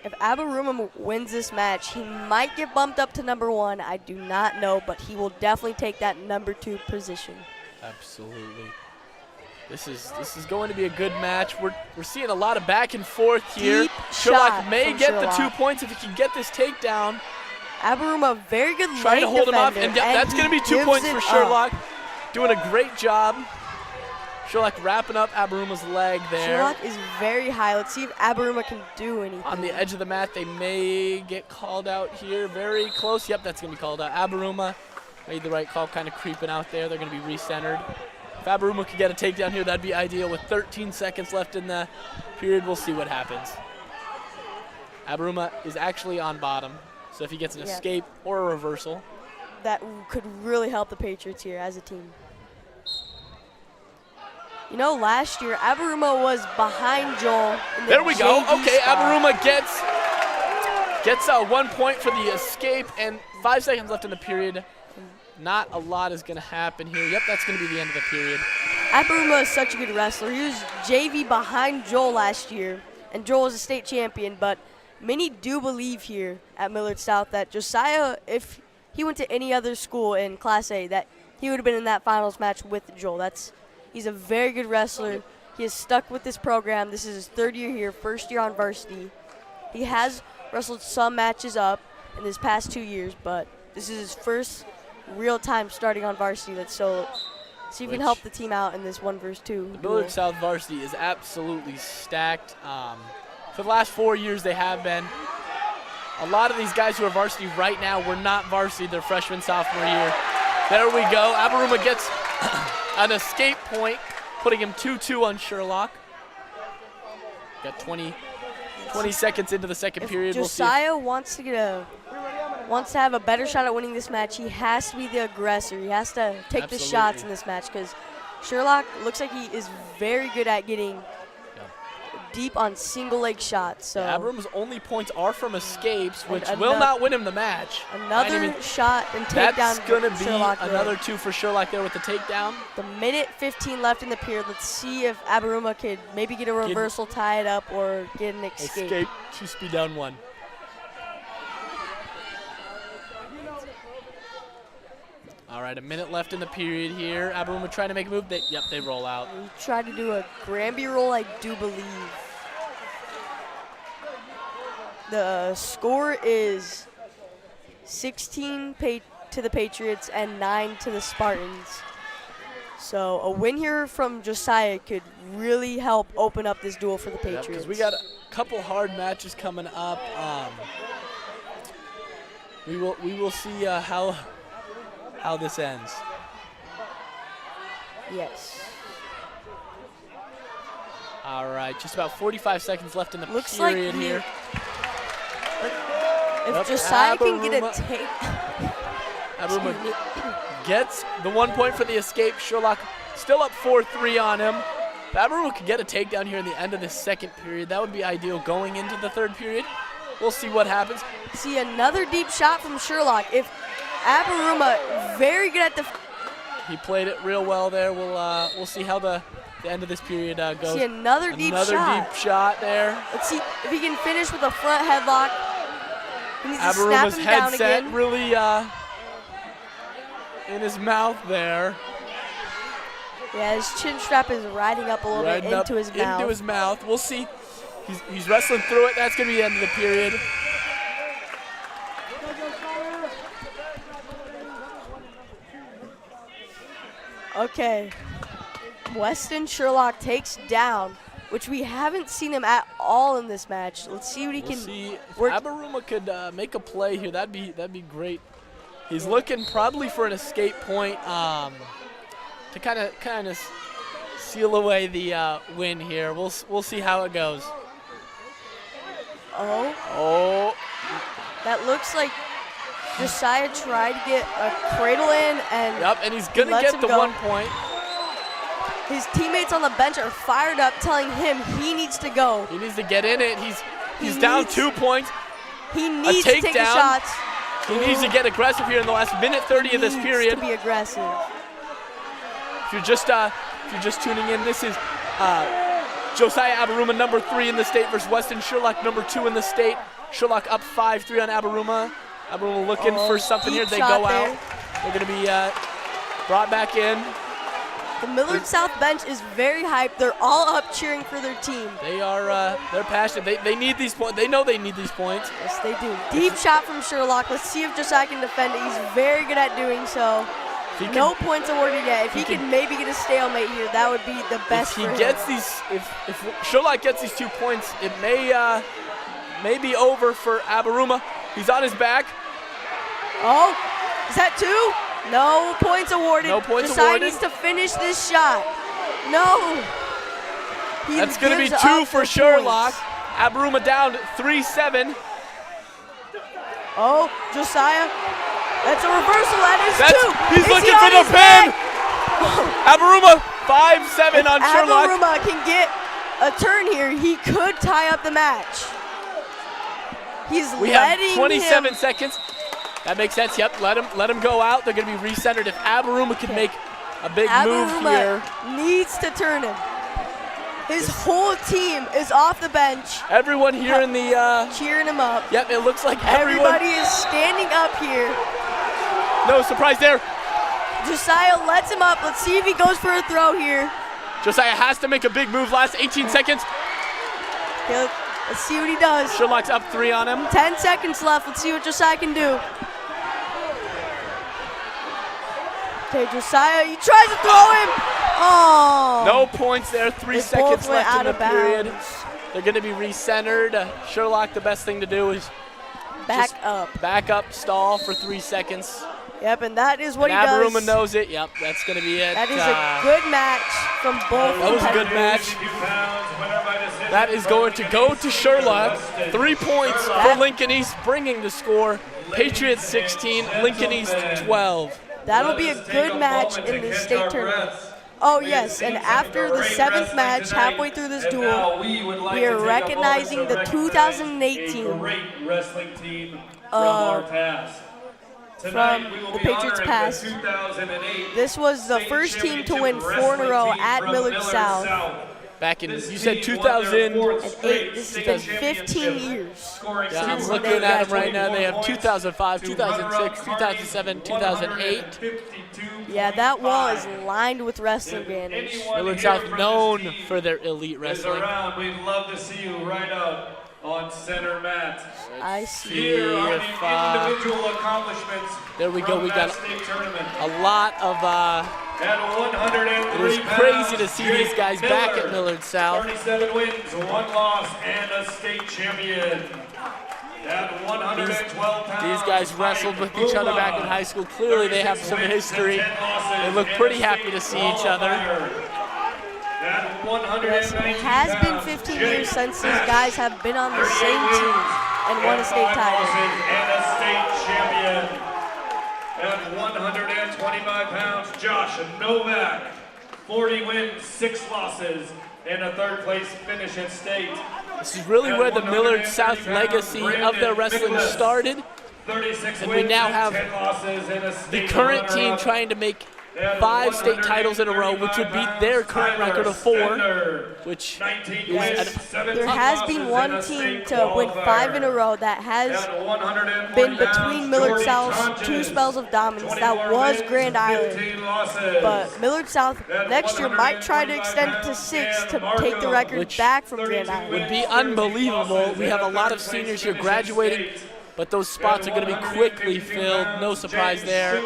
If Abaruma wins this match, he might get bumped up to number 1. I do not know, but he will definitely take that number 2 position. Absolutely. This is going to be a good match. We're seeing a lot of back and forth here. Sherlock may get the 2 points if he can get this takedown. Abaruma, very good trying to hold him up, defender, and that's going to be 2 points for Sherlock. Doing a great job. Sherlock wrapping up Abaruma's leg there. Sherlock is very high. Let's see if Abaruma can do anything. On the edge of the mat, they may get called out here. Very close. Yep, that's going to be called out. Abaruma made the right call, kind of creeping out there. They're going to be recentered. If Abaruma could get a takedown here, that'd be ideal. With 13 seconds left in the period, we'll see what happens. Abaruma is actually on bottom, so if he gets an escape or a reversal, that could really help the Patriots here as a team. You know, last year, Abaruma was behind Joel in the there we go. JV Okay, spot. Abaruma gets 1 point for the escape, and 5 seconds left in the period. Not a lot is going to happen here. Yep, that's going to be the end of the period. Abaruma is such a good wrestler. He was JV behind Joel last year, and Joel was a state champion, but many do believe here at Millard South that Josiah, if he went to any other school in Class A, that he would have been in that finals match with Joel. He's a very good wrestler. He is stuck with this program. This is his 3rd year here, 1st year on varsity. He has wrestled some matches up in his past 2 years, but this is his first real time starting on varsity. So see if he can help the team out in this 1 versus 2. The Millard South varsity is absolutely stacked. For the last 4 years, they have been. A lot of these guys who are varsity right now were not varsity their freshman, sophomore year. There we go. Abaruma gets an escape point, putting him 2-2 on Sherlock. Got 20 seconds into the second period. Josiah wants to have a better shot at winning this match, he has to be the aggressor. He has to take the shots in this match, because Sherlock looks like he is very good at getting deep on single leg shots. So Abaruma's only points are from escapes, which will not win him the match. Another shot and takedown. That's going to be Sherlock another 2 for Sherlock there with the takedown. The minute 15 left in the period. Let's see if Abaruma could maybe get a reversal, tie it up, or get an escape. Escape, 2-speed down 1. All right, a minute left in the period here. Abaruma trying to make a move. They roll out. He tried to do a Granby roll, I do believe. The score is 16 to the Patriots and 9 to the Spartans. So a win here from Josiah could really help open up this duel for the Patriots. Because we got a couple hard matches coming up. We will see how this ends. Yes. All right, just about 45 seconds left in the Looks like period here. If Josiah can get a take. Abaruma gets the 1 point for the escape. Sherlock still up 4-3 on him. If Abaruma could get a takedown here in the end of the second period, that would be ideal going into the third period. We'll see what happens. See another deep shot from Sherlock. If Abaruma very good at the. He played it real well there. We'll see how the the end of this period goes. See another deep shot. Another deep shot there. Let's see if he can finish with a front headlock. He needs to snap Abaruma's him down headset again. really in his mouth there. Yeah, his chin strap is riding up a little bit into his mouth. Into his mouth. We'll see. He's wrestling through it. That's going to be the end of the period. Okay. Weston Sherlock takes down, which we haven't seen him at all in this match. Let's see what he can See if work. Abaruma could make a play here. That'd be great. He's looking probably for an escape point to kind of seal away the win here. We'll see how it goes. Oh. That looks like Josiah tried to get a cradle in, and Yep, and he's gonna get the 1 point. His teammates on the bench are fired up, telling him he needs to go. He needs to get in it. He's down 2 points. He needs to take the shots. He needs to get aggressive here in the last minute 30 of this period. To be aggressive. If you're just tuning in, this is Josiah Abaruma, number 3 in the state, versus Weston Sherlock, number 2 in the state. Sherlock up 5-3 on Abaruma. Abaruma looking for something here. They go out. They're going to be brought back in. The Millard South bench is very hyped. They're all up cheering for their team. They are. They're passionate. They need these points. They know they need these points. Yes, they do. Deep shot from Sherlock. Let's see if Josiah can defend it. He's very good at doing so. No points awarded yet. If he can maybe get a stalemate here, that would be the best for him. If Sherlock gets these 2 points, it may be over for Abaruma. He's on his back. Oh, is that 2? No points awarded. No points Josiah awarded. needs to finish this shot. No. That's going to be 2 for Sherlock. Abaruma down 3-7. Oh, Josiah. That's a reversal. That is 2. He's looking for the pin. Abaruma 5-7 on Sherlock. If Abaruma can get a turn here, he could tie up the match. We have 27 seconds. That makes sense. Yep, let him go out. They're going to be recentered. If Abaruma can make a big move here. Needs to turn him. His whole team is off the bench. Everyone here in the cheering him up. Yep, it looks like everybody is standing up here. No surprise there. Josiah lets him up. Let's see if he goes for a throw here. Josiah has to make a big move. Last 18 seconds. Okay, let's see what he does. Sherlock's up 3 on him. 10 seconds left. Let's see what Josiah can do. Okay, Josiah, he tries to throw him. Oh. No points there. 3 seconds left in the period. They're going to be recentered. Sherlock, the best thing to do is back up, stall for 3 seconds. Yep, and that is what he does. does. Abaruma knows it. Yep, that's going to be it. That is a good match from both. That was a good match. That is going to go to Sherlock. 3 points for Lincoln East, bringing the score. Patriot 16, Lincoln East 12. That'll be a good match in the state tournament. Oh yes, and after the 7th match, halfway through this duel, we are recognizing the 2018 from the Patriots past. This was the first team to win 4 in a row at Millard South. Back in, you said 2008. This has been 15 years. Yeah, I'm looking at them right now. They have 2005, 2006, 2007, 2008. Yeah, that wall is lined with wrestling banners. Millard South known for their elite wrestling. We'd love to see you right out on center mat. I see. Here are the individual accomplishments. There we go. We got a lot of. It was crazy to see these guys back at Millard South. 37 wins, 1 loss, and a state champion. At 112 pounds, these guys wrestled with each other back in high school. Clearly, they have some history. They look pretty happy to see each other. Yes, it has been 15 years since these guys have been on the same team and won a state title. And a state champion. At 125 pounds, Josh Novak, 40 wins, 6 losses, and a 3rd place finish at state. This is really where the Millard South legacy of their wrestling started. And we now have the current team trying to make 5 state titles in a row, which would beat their current record of 4, which is There has been one team to win 5 in a row that has been between Millard South's 2 spells of dominance. That was Grand Island. But Millard South next year might try to extend it to 6 to take the record back from Grand Island. would be unbelievable. We have a lot of seniors here graduating, but those spots are going to be quickly filled. No surprise there.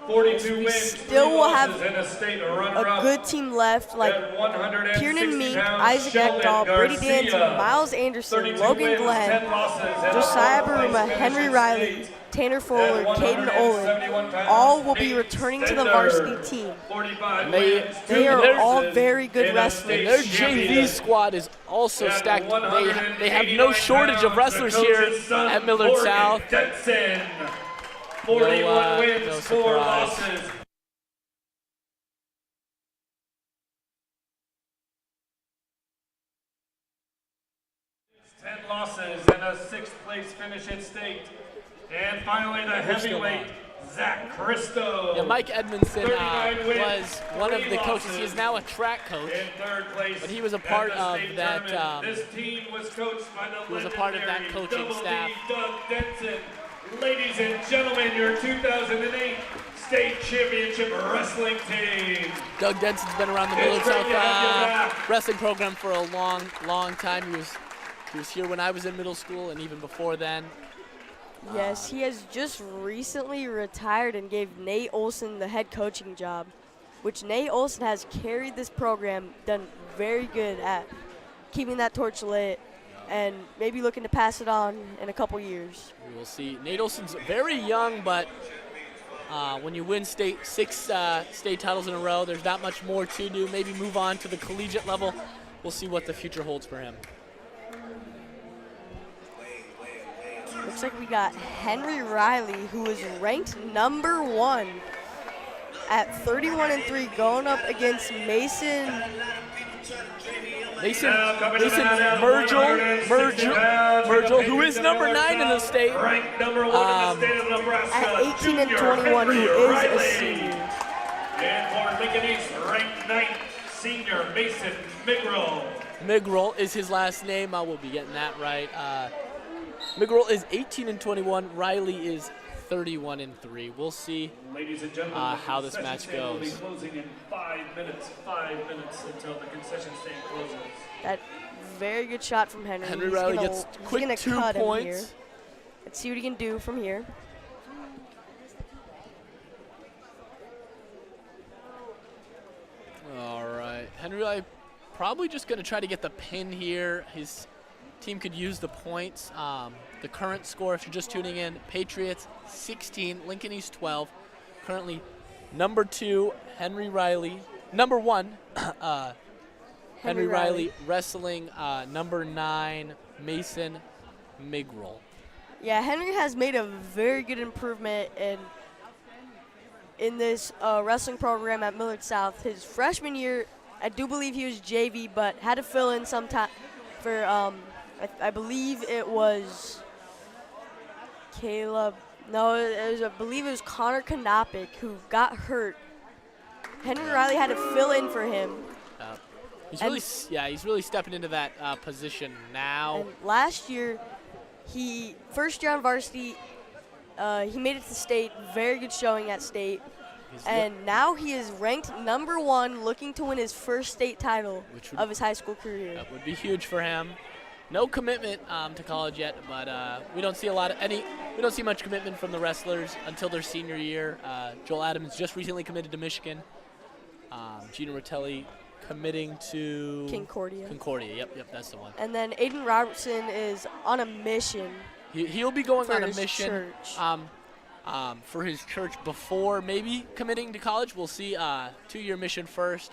We still will have a good team left, like Kieran Meek, Isaac Ekdahl, Brady Danton, Miles Anderson, Logan Glenn, Josiah Baruma, Henry Riley, Tanner Fuller, Caden Olin. All will be returning to the varsity team. They are all very good wrestlers. Their JV squad is also stacked. They have no shortage of wrestlers here at Millard South. 41 wins, no 4 surprise. losses. Ten losses and a 6th place finish at state. And finally the heavyweight, Zach Christo. Yeah, Mike Edmondson 39 wins, was one of 3 the coaches. losses. He is now a track coach. In 3rd place But he was a part at the of state that, tournament. This team was coached by the he was a part of that legendary coaching Double staff. D Doug Denson. Ladies and gentlemen, your 2008 State Championship Wrestling team. Doug Denson's been around the Millard South wrestling program for a long time. He was here when I was in middle school and even before then. Yes, he has just recently retired and gave Nate Olson the head coaching job, which Nate Olson has carried this program, done very good at keeping that torch lit, and maybe looking to pass it on in a couple years. We will see. Nate Olson's very young, but when you win 6 state titles in a row, there's not much more to do. Maybe move on to the collegiate level. We'll see what the future holds for him. Looks like we got Henry Riley, who is ranked number 1 at 31-3, going up against Mason Mergel, who is number 9 in the state. Ranked number 1 in the state of Nebraska. at 18-21, who is a senior. And for Lincoln East, ranked 9th, senior Mason Migrel. Migrel is his last name. I will be getting that right. Migrel is 18-21. Riley is 31-3. We'll see Ladies and gentlemen, how this match will be goes. closing in 5 minutes. 5 minutes until the concession stand closes. That very good shot from Henry. Henry He's Riley gonna, gets he's quick gonna 2 cut him here. points. Let's see what he can do from here. All right. Henry Riley probably just going to try to get the pin here. His team could use the points. The current score, if you're just tuning in, Patriots 16, Lincoln East 12. Currently number 2, Henry Riley. Number 1, Henry Riley wrestling number 9, Mason Migrel. Yeah, Henry has made a very good improvement in this wrestling program at Millard South. His freshman year, I do believe he was JV, but had to fill in some time for, I believe it was Caleb. No, I believe it was Connor Kanopik who got hurt. Henry Riley had to fill in for him. He's really stepping into that position now. And last year, first year on varsity, he made it to state, very good showing at state. And now he is ranked number 1, looking to win his first state title of his high school career. That would be huge for him. No commitment to college yet, but we don't see much commitment from the wrestlers until their senior year. Joel Adams just recently committed to Michigan. Gina Rotelli committing to Concordia. Yep, that's the one. And then Aiden Robertson is on a mission. He'll be going on a his mission for his church before maybe committing to college. We'll see. 2-year mission first,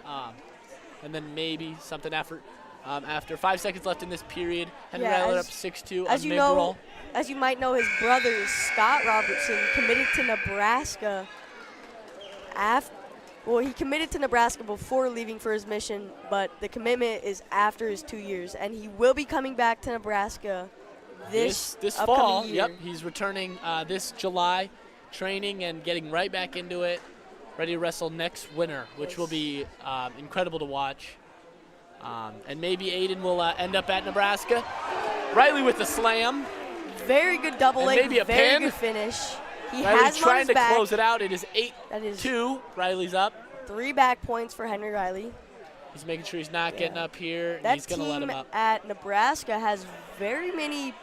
and then maybe something after. After 5 seconds left in this period, Henry Riley up 6-2 on Migrel. As you might know, his brother Scott Robertson committed to Nebraska. He committed to Nebraska before leaving for his mission, but the commitment is after his 2 years, and he will be coming back to Nebraska this fall. Year. Yep, he's returning this July, training and getting right back into it. ready to wrestle next winter, which will be incredible to watch. And maybe Aiden will end up at Nebraska. Riley with the slam. Very good double And leg. maybe a very pin. good finish. He Riley has him on trying his to back. close it out. It is That is 8-2. Riley's up. 3 back points for Henry Riley. He's making sure he's not getting up here. And That he's going to let him team up. at Nebraska has very many.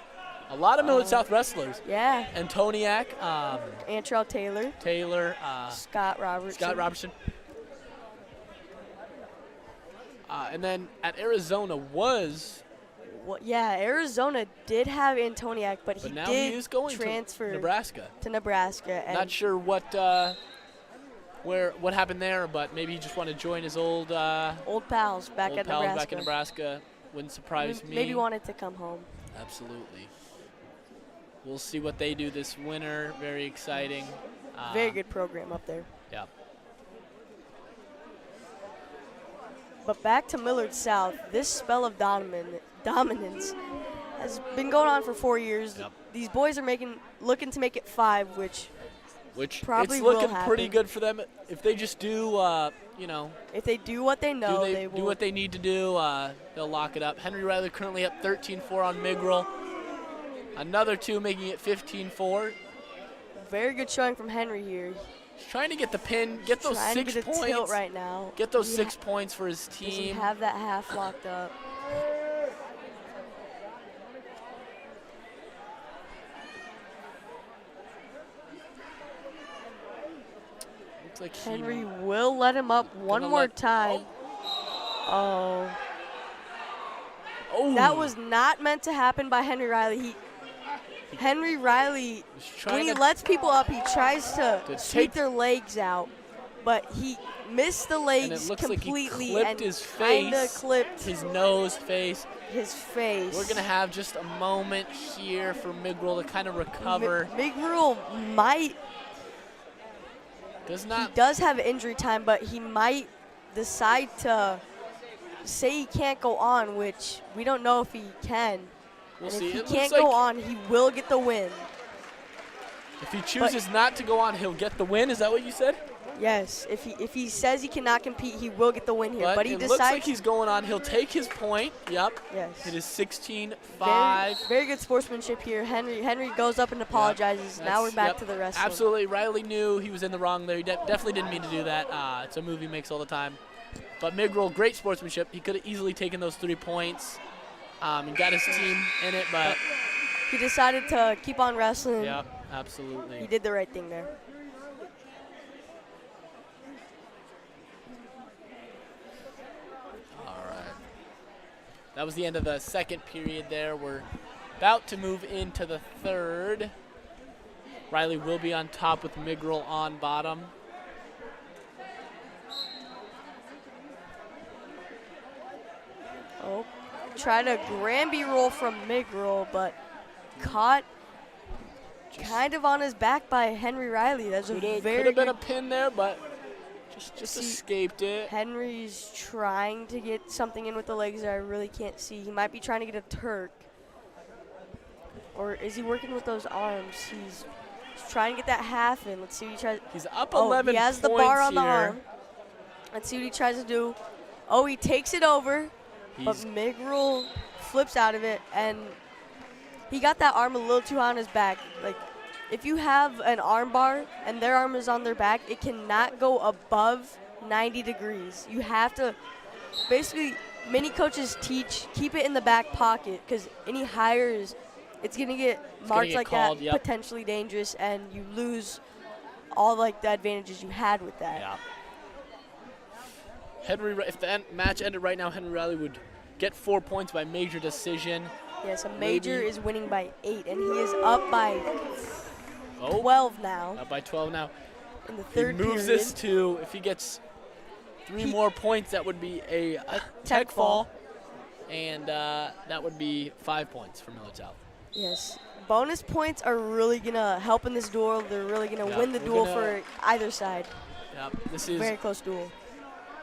A lot of Millard South wrestlers. Yeah. Antoniak, Antrell Taylor. Taylor, Scott Robertson. And then at Arizona was, Well, yeah, Arizona did have Antoniak, but he now did he is going transfer to Nebraska. And Not sure what happened there, but maybe he just wanted to join his old pals back at pals Nebraska. back in Nebraska. Wouldn't surprise me. Maybe wanted to come home. Absolutely. We'll see what they do this winter. Very exciting. Very good program up there. Yeah. But back to Millard South, this spell of dominance has been going on for 4 years. Yep. These boys are looking to make it 5, which probably it's will looking happen. pretty good for them if they just do, if they do what they know, they will. do what they need to do. They'll lock it up. Henry Riley currently up 13-4 on Migral. Another 2 making it 15-4. Very good showing from Henry here. He's trying to get the pin, get those Trying 6 to get a points. tilt right now. Get those He 6 points for his Does he team. have that half locked up? Looks like Henry will let him up one more time. Oh. Oh. That was not meant to happen by Henry Riley. Henry Riley, when he lets people up, he tries to sweep their legs out, but he missed the legs completely like he and his kind of face, clipped his nose, face. his face. We're gonna have just a moment here for Migral to kind of recover. Migral might. He does have injury time, but he might decide to say he can't go on, which we don't know if he can. We'll and see. If he It can't looks go like on, he will get the win. If he chooses not to go on, he'll get the win. Is that what you said? Yes. If he says he cannot compete, he will get the win here. But he it decides. looks like he's going on. He'll take his point. Yep. Yes. It is 16-5. Very good sportsmanship here. Henry goes up and apologizes. Yep. Now we're back to the wrestling. Absolutely. Riley knew he was in the wrong there. He definitely didn't mean to do that. It's a move he makes all the time. But Migral, great sportsmanship. He could have easily taken those 3 points and got his team in it, but he decided to keep on wrestling. Yeah, absolutely. He did the right thing there. All right. That was the end of the second period there. We're about to move into the third. Riley will be on top with Migral on bottom. Oh, tried a Granby roll from Migral, but caught kind of on his back by Henry Riley. That's a very could have been a pin there, but just escaped it. Henry's trying to get something in with the legs that I really can't see. He might be trying to get a Turk. Or is he working with those arms? He's trying to get that half in. Let's see what he tries. He's up 11 he has points the bar on the here. arm. Let's see what he tries to do. Oh, he takes it over. But Migral flips out of it, and he got that arm a little too high on his back. Like, if you have an arm bar and their arm is on their back, it cannot go above 90 degrees. You have to, basically, many coaches teach, keep it in the back pocket, because any higher, it's going to get marked like called, that, potentially dangerous, and you lose all like the advantages you had with that. Yeah. If the match ended right now, Henry Riley would get 4 points by major decision. Yes, a major is winning by 8, and he is up by 12 now. Up by 12 now. In the third he moves period. this to, if he gets 3 more points, that would be a tech fall. And that would be 5 points for Millard South. Yes. Bonus points are really going to help in this duel. They're really going to win the duel for either side. Yep, this is very close duel.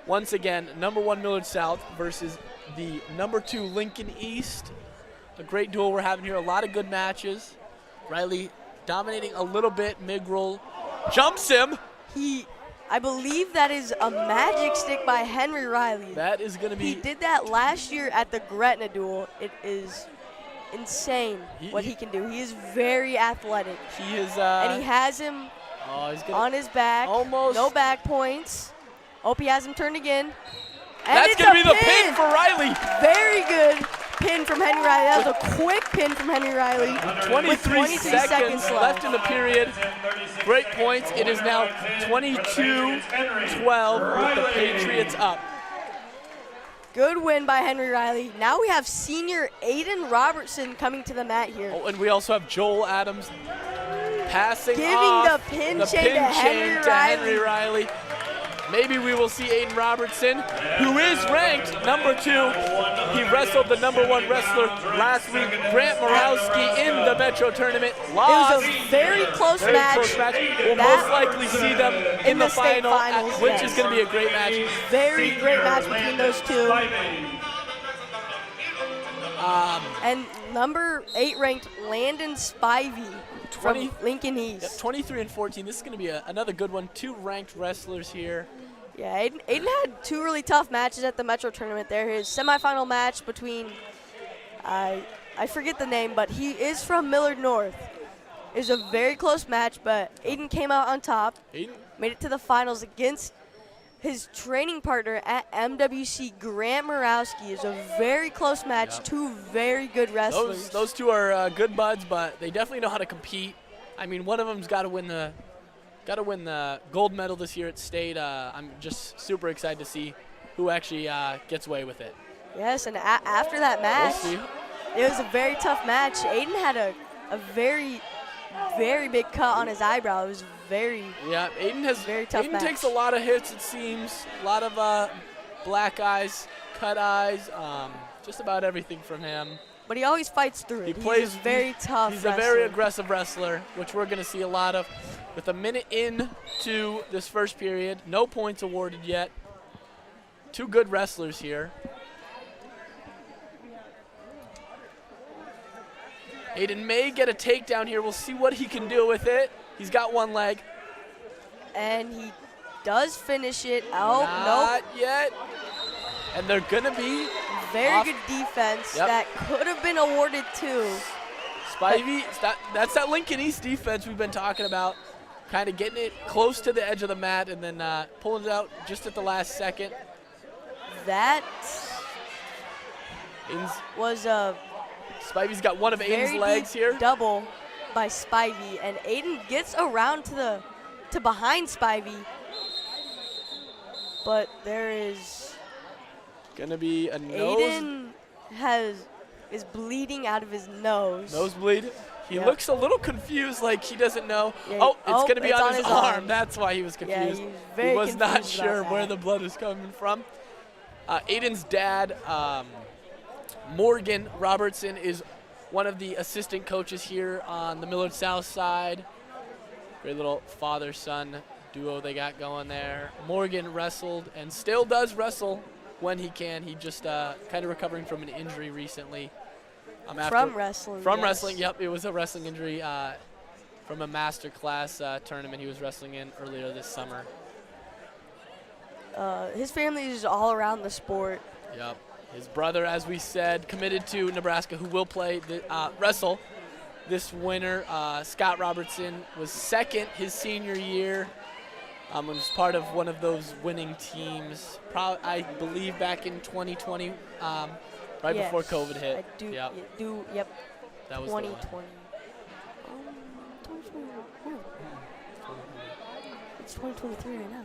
Once again, number 1 Millard South versus the number 2 Lincoln East. A great duel we're having here. A lot of good matches. Riley dominating a little bit. Migral jumps him. He I believe that is a magic stick by Henry Riley. That is going to be. He did that last year at the Gretna duel. It is insane what he can do. He is very athletic. He is. And he has him on his back. Almost. No back points. Hope he has him turned again. And that's going to be the pin for Riley. Very good pin from Henry Riley. That was a quick pin from Henry Riley. 23 seconds left in the period. Great points. It is now 22-12 with the Patriots up. Good win by Henry Riley. Now we have senior Aiden Robertson coming to the mat here. Oh, and we also have Joel Adams passing giving off the pin chain to Henry Riley. Maybe we will see Aiden Robertson, who is ranked number 2. He wrestled the number 1 wrestler last week, Grant Morawski, in the Metro tournament. Lost. It was a very close match. We'll most likely see them in the final, which is going to be a great match. Very great match between those two. And number 8 ranked Landon Spivey from Lincoln East. Yep, 23 and 14. This is going to be another good one. 2 ranked wrestlers here. Yeah, Aiden had 2 really tough matches at the Metro tournament there. His semifinal match between, I forget the name, but he is from Millard North. It was a very close match, but Aiden came out on top. Aiden made it to the finals against his training partner at MWC, Grant Morawski. Is a very close match. Yep. 2 very good wrestlers. Those 2 are good buds, but they definitely know how to compete. I mean, one of them's got to win the gold medal this year at state. I'm just super excited to see who actually gets away with it. Yes, and after that match, it was a very tough match. Aiden had a very, very big cut on his eyebrow. It was very very tough Aiden match. Takes a lot of hits, it seems. A lot of black eyes, cut eyes, just about everything from him. But he always fights through it. He's a very tough He's wrestler. a very aggressive wrestler, which we're going to see a lot of. With a minute into this first period, no points awarded yet. 2 good wrestlers here. Aiden may get a takedown here. We'll see what he can do with it. He's got 1 leg. And he does finish it. Not yet. And they're going to be very good defense that could have been awarded too. Spivey, that's that Lincoln East defense we've been talking about. Kind of getting it close to the edge of the mat and then pulling it out just at the last second. That was a Spivey's got one of Aiden's legs here. Double by Spivey, and Aiden gets around to behind Spivey, but there is gonna be a nose. Aiden is bleeding out of his nose. Nosebleed. He looks a little confused, like he doesn't know. Yeah, it's gonna be on his arm. That's why he was confused. Yeah, he was not sure where the blood is coming from. Aiden's dad, Morgan Robertson, is one of the assistant coaches here on the Millard South side. Great little father-son duo they got going there. Morgan wrestled and still does wrestle when he can. He just kind of recovering from an injury recently. From wrestling. From wrestling, yep. It was a wrestling injury from a master class tournament he was wrestling in earlier this summer. His family is all around the sport. Yep. His brother, as we said, committed to Nebraska, who will wrestle this winter. Scott Robertson was second his senior year. Was part of one of those winning teams, I believe back in 2020, right before COVID hit. I do, yep. Yep. That was 2020. It's 2023 right now.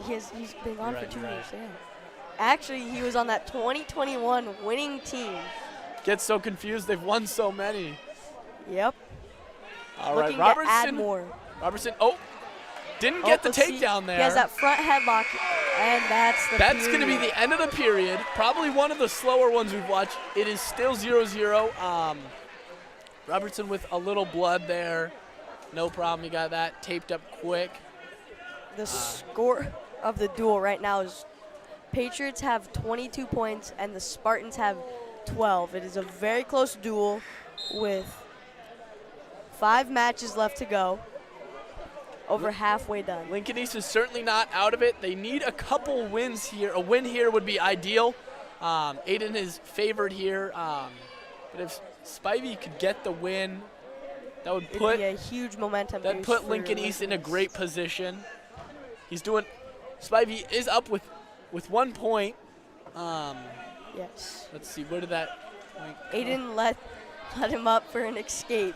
He's been on for 2 years, yeah. Actually, he was on that 2021 winning team. Gets so confused, they've won so many. Yep. All right, Looking to add more. Robertson, didn't get the takedown there. He has that front headlock, and that's going to be the end of the period. Probably one of the slower ones we've watched. It is still 0-0. Robertson with a little blood there. No problem. He got that taped up quick. The score of the duel right now is Patriots have 22 points and the Spartans have 12. It is a very close duel with 5 matches left to go. over halfway done. Lincoln East is certainly not out of it. They need a couple wins here. A win here would be ideal. Aiden is favored here. But if Spivey could get the win, that would put a huge momentum. That put Lincoln East in a great position. He's doing. Spivey is up with 1 point. Yes. Let's see. Where did that? Aiden let him up for an escape.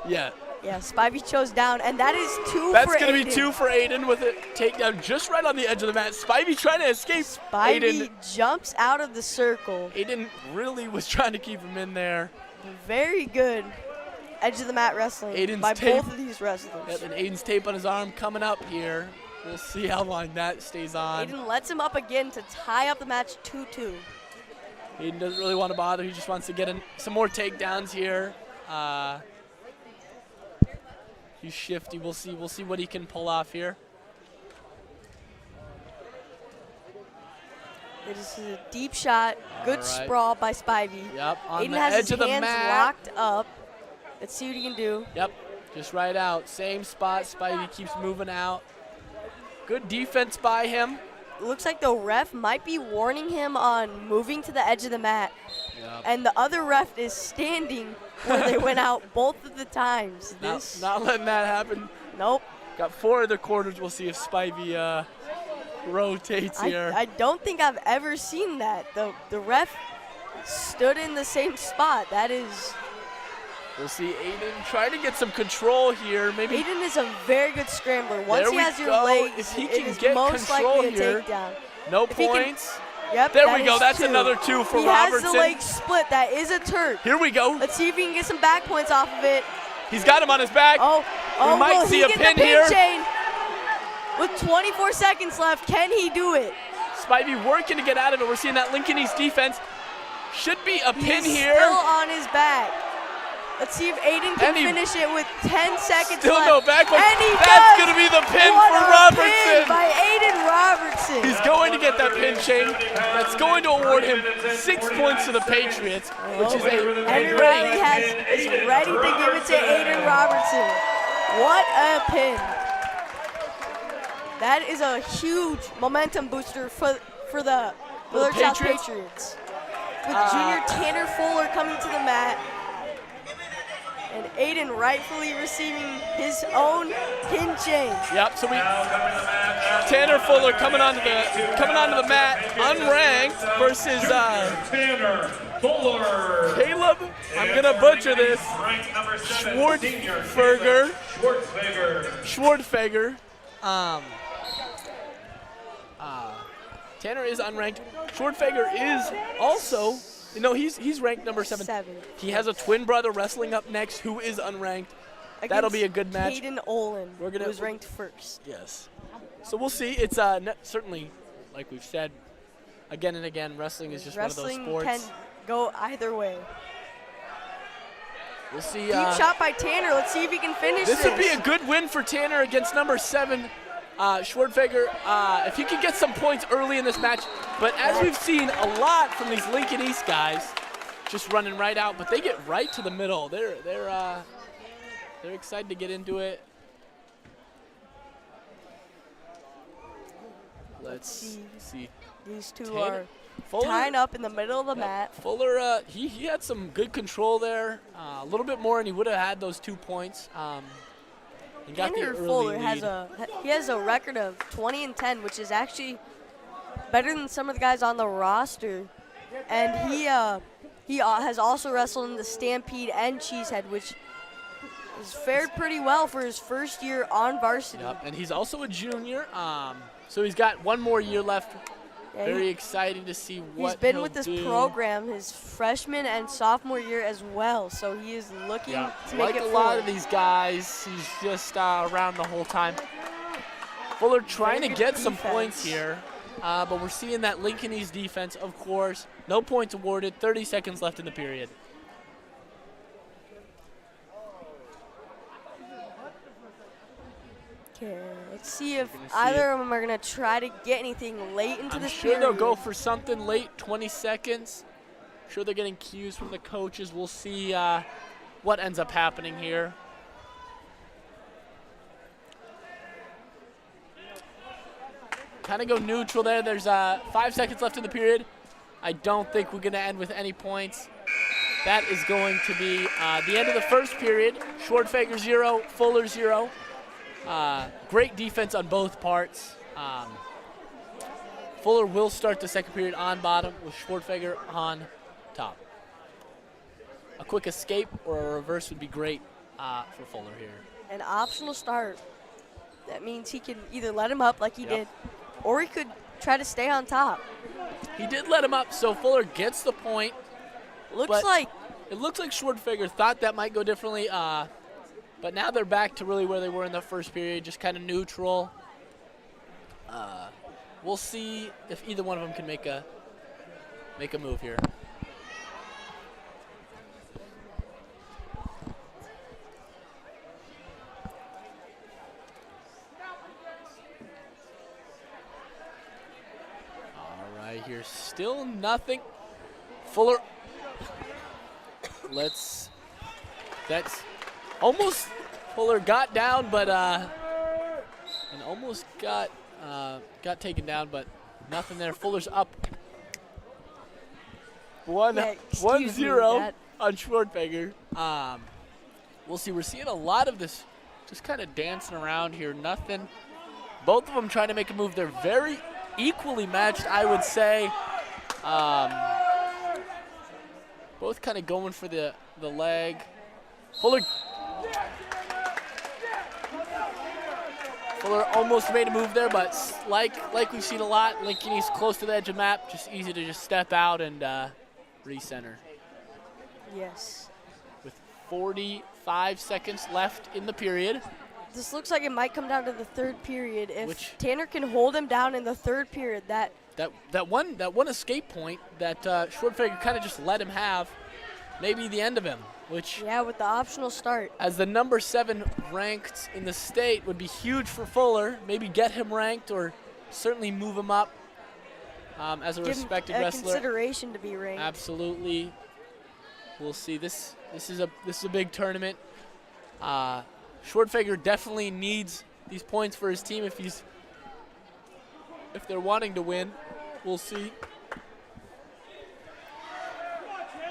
Yeah. Yeah, Spivey chose down, and that is 2 That's for Aiden. That's going to be 2 for Aiden with a takedown just right on the edge of the mat. Spivey trying to escape. Spivey Aiden jumps out of the circle. Aiden really was trying to keep him in there. Very good edge of the mat wrestling by both of these wrestlers. Yep, and Aiden's tape on his arm coming up here. We'll see how long that stays on. Aiden lets him up again to tie up the match 2-2. Aiden doesn't really want to bother. He just wants to get in some more takedowns here. He's shifty. We'll see what he can pull off here. This is a deep shot. Good sprawl by Spivey. Yep, on Aiden the has edge his of the hands mat. locked up. Let's see what he can do. Yep, just right out. Same spot. Spivey keeps moving out. Good defense by him. Looks like the ref might be warning him on moving to the edge of the mat. Yep. And the other ref is standing where they went out both of the times. Not letting that happen. Nope. Got 4 other quarters. We'll see if Spivey rotates here. I don't think I've ever seen that. The ref stood in the same spot. That is... We'll see Aiden trying to get some control here. Maybe Aiden is a very good scrambler. Once he has your legs, if he it can is get most control likely a here, takedown. no If he can- points. Yep, There that we go. is That's 2. another 2 for he Robertson. Has the leg split. That is a turn. Here we go. Let's see if he can get some back points off of it. He's got him on his back. We might will see he a get pin the pin here. chain? With 24 seconds left, can he do it? Spivey working to get out of it. We're seeing that Lincoln East defense. Should be a pin He's here. still on his back. Let's see if Aiden can finish it with 10 seconds Still left. no back. And he That's does. going to be the pin What for a Robertson. Pin by Aiden Robertson. He's going to get that pin chain. That's going to award him 6 points to the Patriots, which is a Everybody is ready to give it to Aiden Robertson. What a pin. That is a huge momentum booster for the Millard South Patriots. With junior Tanner Fuller coming to the mat. And Aiden rightfully receiving his own pin chain. Yep. So Tanner Fuller coming onto the mat, unranked versus Tanner Fuller. Caleb. I'm gonna butcher this. Schwartzfeger. Tanner is unranked. Schwartzfeger is also. No, he's ranked number 7. He has a twin brother wrestling up next who is unranked. That'll be a good match. Hayden Olin, who was ranked 1st. Yes. So we'll see. It's certainly, like we've said, again and again, wrestling is just one of those sports. Wrestling can go either way. We'll see. Deep shot by Tanner. Let's see if he can finish this. This would be a good win for Tanner against number 7, Schwartzfeger. If he could get some points early in this match. But as we've seen a lot from these Lincoln East guys, just running right out, but they get right to the middle. They're excited to get into it. Let's see. These two Tanner, are tying up in the middle of the mat. Fuller, he had some good control there. A little bit more, and he would have had those 2 points. He got the early Fuller lead. has a record of 20-10, which is actually better than some of the guys on the roster. And he has also wrestled in the Stampede and Cheesehead, which has fared pretty well for his first year on varsity. Yep, and he's also a junior, so he's got 1 more year left. Yeah, Very exciting to see what he's been he'll with this do. program his freshman and sophomore year as well, so he is looking to make like it a forward. lot of these guys, he's just around the whole time. Fuller trying to get some points here, but we're seeing that Lincoln East defense, of course. No points awarded, 30 seconds left in the period. Okay, let's see if either of them are going to try to get anything late into this period. I'm sure they'll go for something late, 20 seconds. I'm sure they're getting cues from the coaches. We'll see what ends up happening here. kind of go neutral there. There's 5 seconds left in the period. I don't think we're going to end with any points. That is going to be the end of the first period. Schwartfeger 0, Fuller 0. Great defense on both parts. Fuller will start the second period on bottom with Schwartfeger on top. A quick escape or a reverse would be great for Fuller here. An optional start. That means he can either let him up like he did, or he could try to stay on top. He did let him up, so Fuller gets the point. It looks like Schwartfeger thought that might go differently, but now they're back to really where they were in the first period, just kind of neutral. We'll see if either one of them can make a move here. Here, still nothing. Fuller, that's almost, Fuller got down, but and almost got taken down, but nothing there. Fuller's up 1-0 on Schwartfeger. We'll see. We're seeing a lot of this just kind of dancing around here. Nothing. Both of them trying to make a move. They're very equally matched, I would say. Both kind of going for the leg. Fuller almost made a move there, but like we've seen a lot, Lincoln East close to the edge of the map, just easy to just step out and recenter. Yes. With 45 seconds left in the period. This looks like it might come down to the third period. If Tanner can hold him down in the third period, that one escape point that Schwartfeger kind of just let him have, maybe the end of him. Which with the optional start, as the number 7 ranked in the state, would be huge for Fuller. Maybe get him ranked or certainly move him up as a respected wrestler. Consideration to be ranked. Absolutely. We'll see. This is a big tournament. Schwartfeger definitely needs these points for his team if they're wanting to win. We'll see.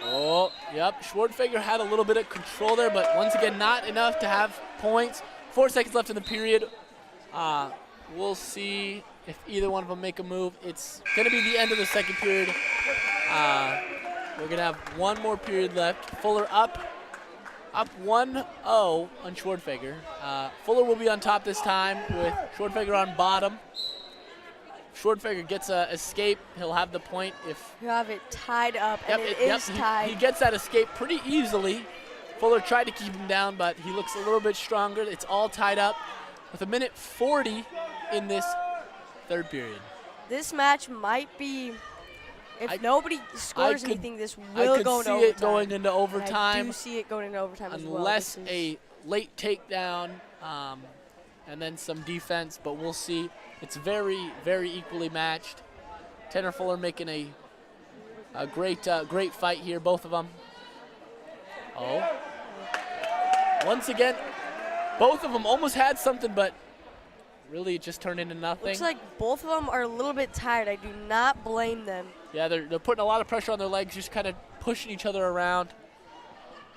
Oh, yep. Schwartfeger had a little bit of control there, but once again, not enough to have points. 4 seconds left in the period. We'll see if either one of them make a move. It's going to be the end of the second period. We're going to have one more period left. Fuller up 1-0 on Schwartfeger. Fuller will be on top this time with Schwartfeger on bottom. Schwartfeger gets a escape. He'll have the point if you have it tied up, and it is tied. He gets that escape pretty easily. Fuller tried to keep him down, but he looks a little bit stronger. It's all tied up with 1:40 in this third period. This match might be, if nobody scores anything, this will go into overtime. I could see it going into overtime. I do see it going into overtime as well. Unless a late takedown and then some defense, but we'll see. It's very, very equally matched. Tanner Fuller making a great fight here, both of them. Oh. Once again, both of them almost had something, but really it just turned into nothing. Looks like both of them are a little bit tired. I do not blame them. Yeah, they're putting a lot of pressure on their legs, just kind of pushing each other around.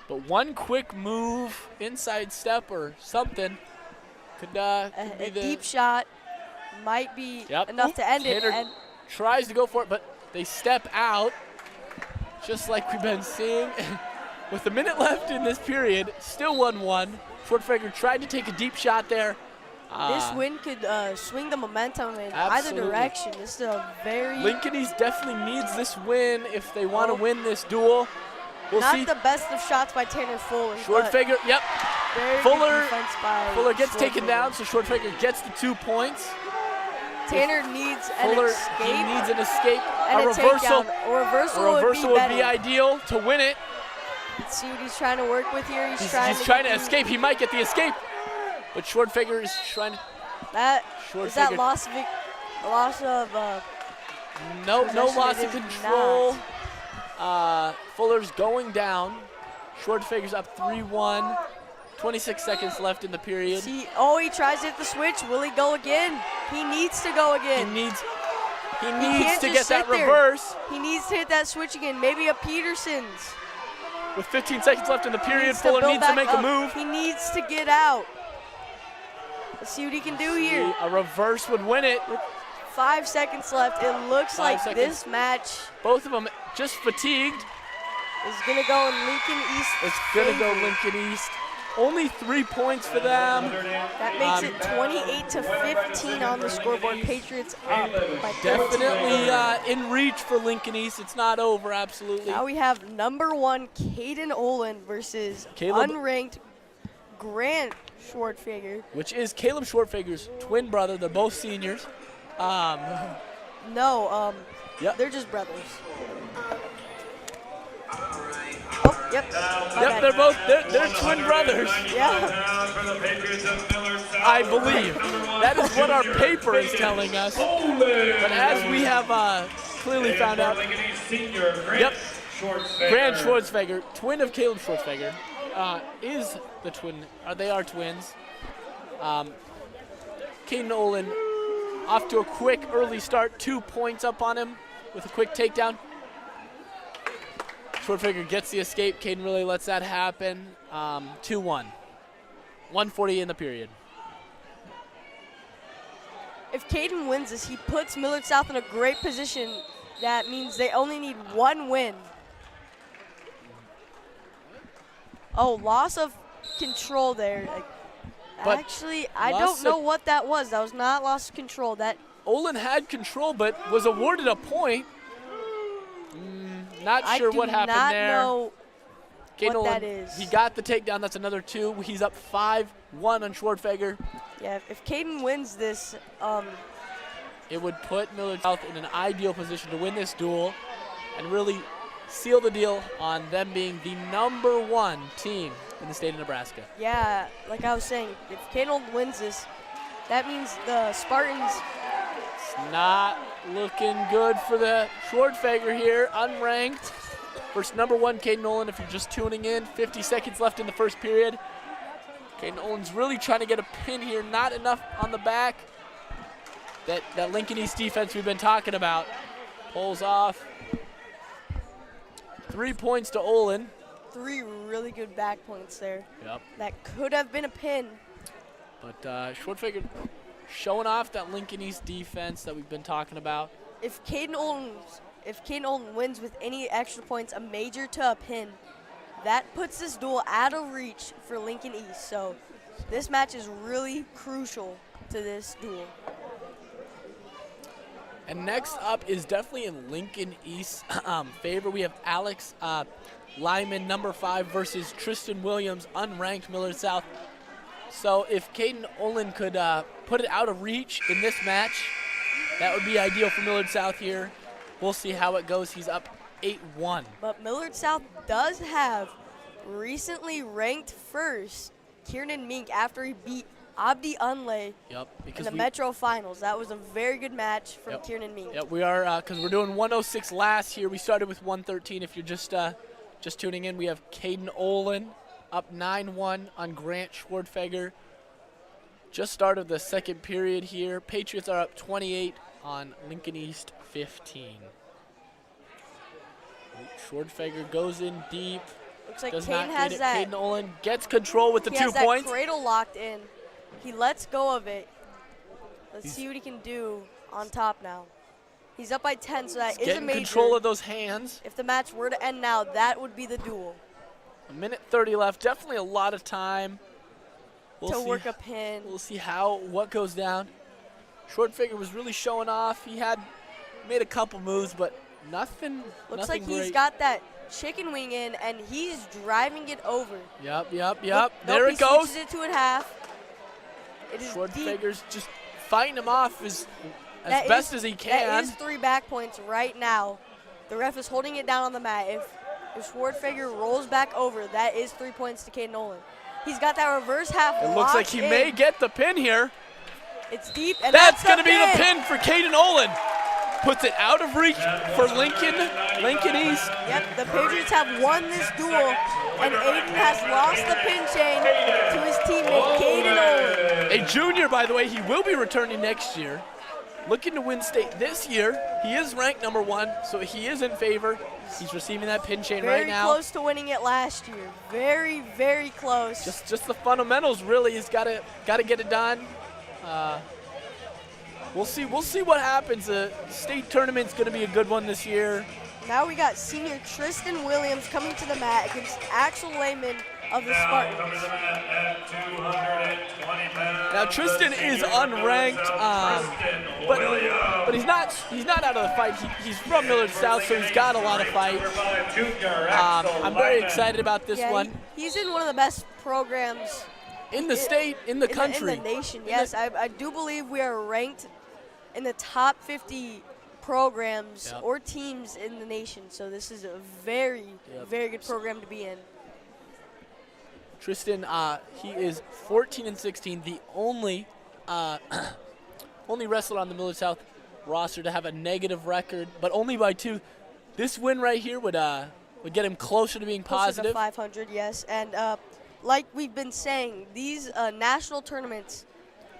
But one quick move, inside step or something, could be a deep shot might be enough to end it. And tries to go for it, but they step out, just like we've been seeing. With a minute left in this period, still 1-1. Schwartfeger tried to take a deep shot there. This win could swing the momentum in either direction. This is a very... Lincoln East definitely needs this win if they want to win this duel. We'll see. Not the best of shots by Tanner Fuller. Schwartfeger, yep. Fuller gets taken down, so Schwartfeger gets the 2 points. Tanner needs an escape. He needs an escape. And a reversal. A reversal would be ideal to win it. Let's see what he's trying to work with here. He's trying to escape. He might get the escape. But Schwartfeger is trying to... Is that loss of... No loss of control. Fuller's going down. Schwartfeger's up 3-1. 26 seconds left in the period. See, oh, he tries to hit the switch. Will he go again? He needs to go again. He needs can't to just get that sit there. reverse. He needs to hit that switch again. Maybe a Peterson's. With 15 seconds left in the period, Needs to Fuller build needs to back make up. a move. He needs to get out. Let's see what he can do here. A reverse would win it. With 5 seconds left, it looks 5 like seconds. this match Both of them just fatigued. is going to go in Lincoln East. It's going to go favor. Lincoln East. Only 3 points for them. That makes it 28-15 on the scoreboard. Patriots up by 13. Definitely in reach for Lincoln East. It's not over, absolutely. Now we have number 1 Caden Olin versus Caleb- unranked Grant Schwartfeger. Which is Caleb Shortfigure's twin brother. They're both seniors. No, Yep. they're just brothers. Oh, yep. My Yep, bad. they're twin brothers. Yeah. I believe. That is what our paper is telling us. But as we have clearly found out, yep, Grant Schwartzfeger, twin of Caleb Schwartzfeger, is the twin. They are twins. Caden Olin off to a quick early start, 2 points up on him with a quick takedown. Schwartzfeger gets the escape. Caden really lets that happen. 2-1. 1:40 in the period. If Caden wins this, he puts Millard South in a great position. That means they only need 1 win. Oh, loss of control there. But actually, I loss don't know of- what that was. That was not loss of control. That Olin had control, but was awarded a point. Not I sure do what happened not there. know Caden what that Olin, is. he got the takedown. That's another 2. He's up 5-1 on Schwartzfeger. Yeah, if Caden wins this, It would put Millard South in an ideal position to win this duel and really seal the deal on them being the number 1 team in the state of Nebraska. yeah, like I was saying, if Caden wins this, that means the Spartans. It's not looking good for the Schwartzfeger here, unranked. Versus number 1, Caden Olin, if you're just tuning in. 50 seconds left in the first period. Caden Olin's really trying to get a pin here, not enough on the back. That Lincoln East defense we've been talking about. Pulls off. 3 points to Olin. 3 really good back points there. Yep. That could have been a pin. But Schwartzfeger showing off that Lincoln East defense that we've been talking about. If Caden Olin wins with any extra points, a major to a pin, that puts this duel out of reach for Lincoln East. So this match is really crucial to this duel. And next up is definitely in Lincoln East's favor. We have Alex Lyman, number 5, versus Tristan Williams, unranked Millard South. So if Caden Olin could put it out of reach in this match, that would be ideal for Millard South here. We'll see how it goes. He's up 8-1. But Millard South does have recently ranked first Kieran Mink after he beat Abdi Unlay Yep. in the Metro Finals. That was a very good match from Kieran Mink. Yep, we are, because we're doing 106 last here. We started with 113. If you're just tuning in, we have Caden Olin up 9-1 on Grant Schwartzfeger. Just started the second period here. Patriots are up 28 on Lincoln East 15. Schwartzfeger goes in deep. Looks like Does Caden not has get it. that. Caden Olin gets control with the He 2 has that points. cradle locked in. He lets go of it. Let's see what he can do on top now. He's up by 10, so that is a Getting major. control of those hands. If the match were to end now, that would be the duel. A minute 30 left. Definitely a lot of time. To work a pin. We'll see what goes down. Schwartzfeger was really showing off. He had made a couple moves, but nothing. Looks nothing like he's great. got that chicken wing in, and he's driving it over. Yep. Nope, There he it goes. switches it to a half. It is deep. Schwartzfeger's just fighting him off as best as he can. That is 3 back points right now. The ref is holding it down on the mat. If Schwartzfeger rolls back over, that is 3 points to Caden Olin. He's got that reverse half. It looks like he may get the pin here. It's deep, and That's going going to be the pin for Caden Olin. Puts it out of reach for Lincoln East. Yep, the Patriots have won this duel And Aiden has lost the pin chain to his teammate, Caden Olin. A junior, by the way, he will be returning next year. Looking to win state this year. He is ranked #1, so he is in favor. He's receiving that pin chain right now. Very close to winning it last year. Very, very close. Just the fundamentals, really. He's got to get it done. We'll see what happens. The state tournament's going to be a good one this year. Now we got senior Tristan Williams coming to the mat against Axel Lehman of the Spartans. Now Tristan is unranked, but he's not out of the fight. He's from Millard South, so he's got a lot of fight. I'm very excited about this one. He's in one of the best programs in the state, in the country, in the nation. Yes, I do believe we are ranked in the top 50 programs or teams in the nation. So this is a very, very good program to be in. Tristan, he is 14-16, the only only wrestler on the Millard South roster to have a negative record, but only by 2. This win right here would get him closer to being positive. Closer to 500, yes. And like we've been saying, these national tournaments,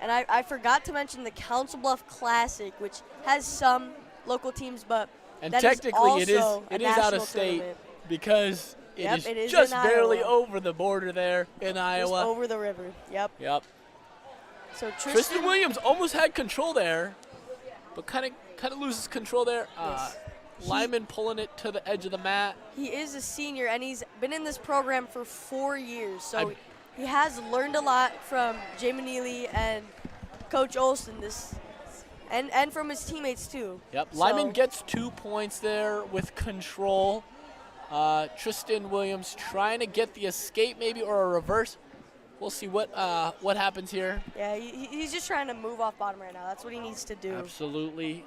and I forgot to mention the Council Bluff Classic, which has some local teams, but and that technically is it is out of state tournament. Because it is just barely over the border there in Iowa. Just over the river. Yep. So Tristan Williams almost had control there, but kind of loses control there. Yes. Lyman pulling it to the edge of the mat. He is a senior, and he's been in this program for 4 years. So he has learned a lot from Jay Manili and Coach Olson and from his teammates too. Yep. Lyman gets 2 points there with control. Tristan Williams trying to get the escape maybe or a reverse. We'll see what happens here. Yeah, he's just trying to move off bottom right now. That's what he needs to do. Absolutely.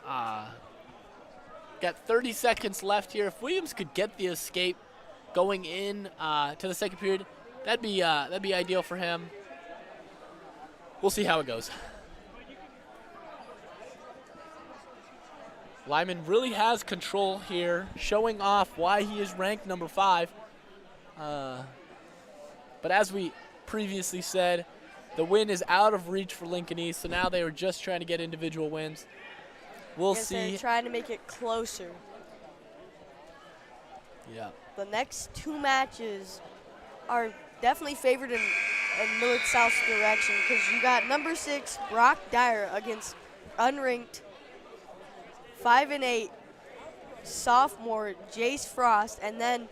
Got 30 seconds left here. If Williams could get the escape going in to the second period, that'd be ideal for him. We'll see how it goes. Lyman really has control here, showing off why he is ranked #5. But as we previously said, the win is out of reach for Lincoln East, so now they were just trying to get individual wins. We'll see. They're trying to make it closer. Yeah. The next 2 matches are definitely favored in Millard South's direction because you got #6 Brock Dyer against unranked 5-8 sophomore Jace Frost, and then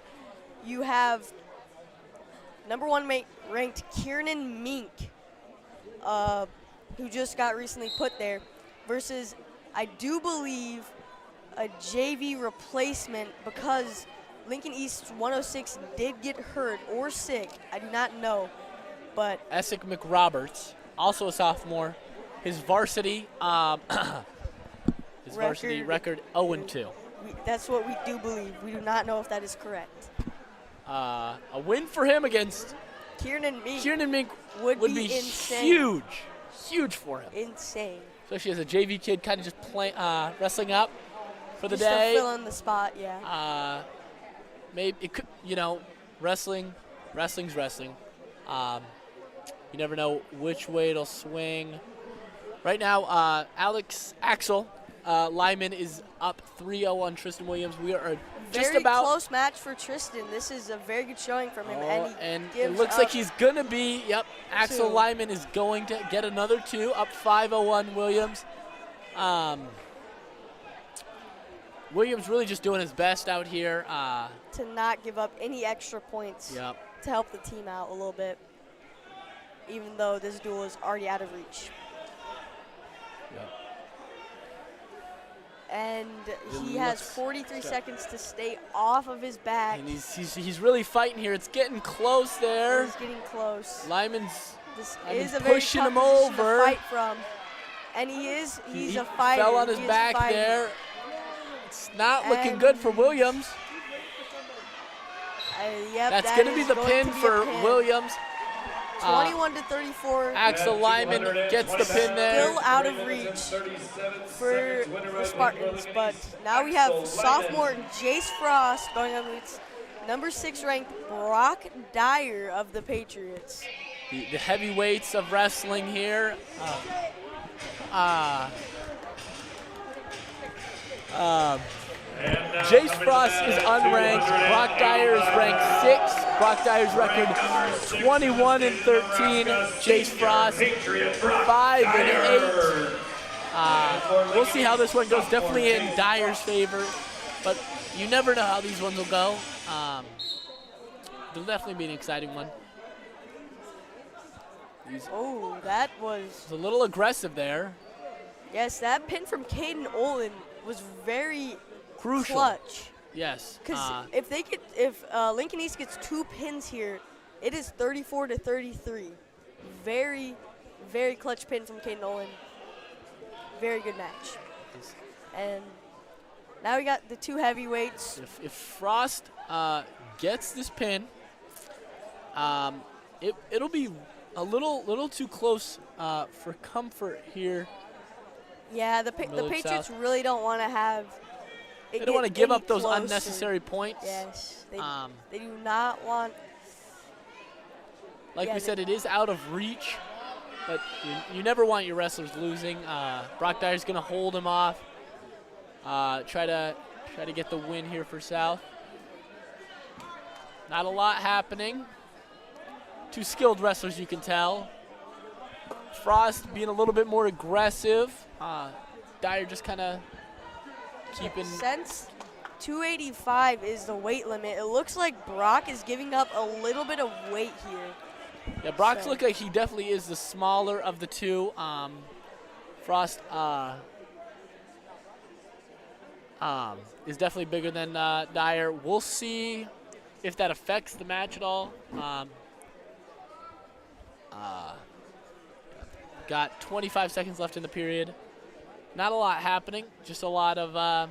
you have #1 ranked Kiernan Mink, who just got recently put there, versus I do believe a JV replacement because Lincoln East 106 did get hurt or sick. I do not know, but Essex McRoberts, also a sophomore, his varsity varsity record 0-2. That's what we do believe. We do not know if that is correct. A win for him against Kiernan Mink. Kiernan Mink would be insane. Huge for him. Insane. Especially as a JV kid, kind of just wrestling up for the just day. To fill in the spot, yeah. Maybe it could, wrestling's wrestling. You never know which way it'll swing. Right now, Axel Lyman is up 3-0 on Tristan Williams. We are just about close match for Tristan. This is a very good showing from him, and it looks like he's gonna be. Yep, Axel Lyman is going to get another 2, up 5-0 on Williams. Williams really just doing his best out here to not give up any extra points. Yep. To help the team out a little bit, even though this duel is already out of reach. Yep. And he has 43 seconds to stay off of his back. And he's really fighting here. It's getting close there. He's getting close. Lyman's is a very pushing tough him over. To fight from. And he's a fighter. Fell on his back there. It's not looking good for Williams. Yep, that's going to be the pin for Williams. 21-34. Axel Lyman gets the pin there. Still out of reach for the Spartans, but now we have sophomore Jace Frost going up against number 6 ranked Brock Dyer of the Patriots. The heavyweights of wrestling here. Jace Frost is unranked. Brock Dyer is ranked 6th. Brock Dyer's record 21-13. Jace Frost 5-8. We'll see how this one goes. Definitely in Dyer's favor, but you never know how these ones will go. It'll definitely be an exciting one. Oh, that was a little aggressive there. Yes, that pin from Caden Olin was very crucial. Clutch. Yes. Because if Lincoln East gets 2 pins here, it is 34-33. Very, very clutch pin from Caden Olin. Very good match. And now we got the 2 heavyweights. If Frost gets this pin, it'll be a little too close for comfort here. Yeah, the Patriots really don't want to have. They don't want to give up those unnecessary points. Yes, they do not want. Like we said, it is out of reach, but you never want your wrestlers losing. Brock Dyer's going to hold him off. Try to get the win here for South. Not a lot happening. 2 skilled wrestlers, you can tell. Frost being a little bit more aggressive. Dyer just kind of keeping. Since 285 is the weight limit, it looks like Brock is giving up a little bit of weight here. Yeah, Brock's look like he definitely is the smaller of the 2. Frost is definitely bigger than Dyer. We'll see if that affects the match at all. Got 25 seconds left in the period. Not a lot happening, just a lot of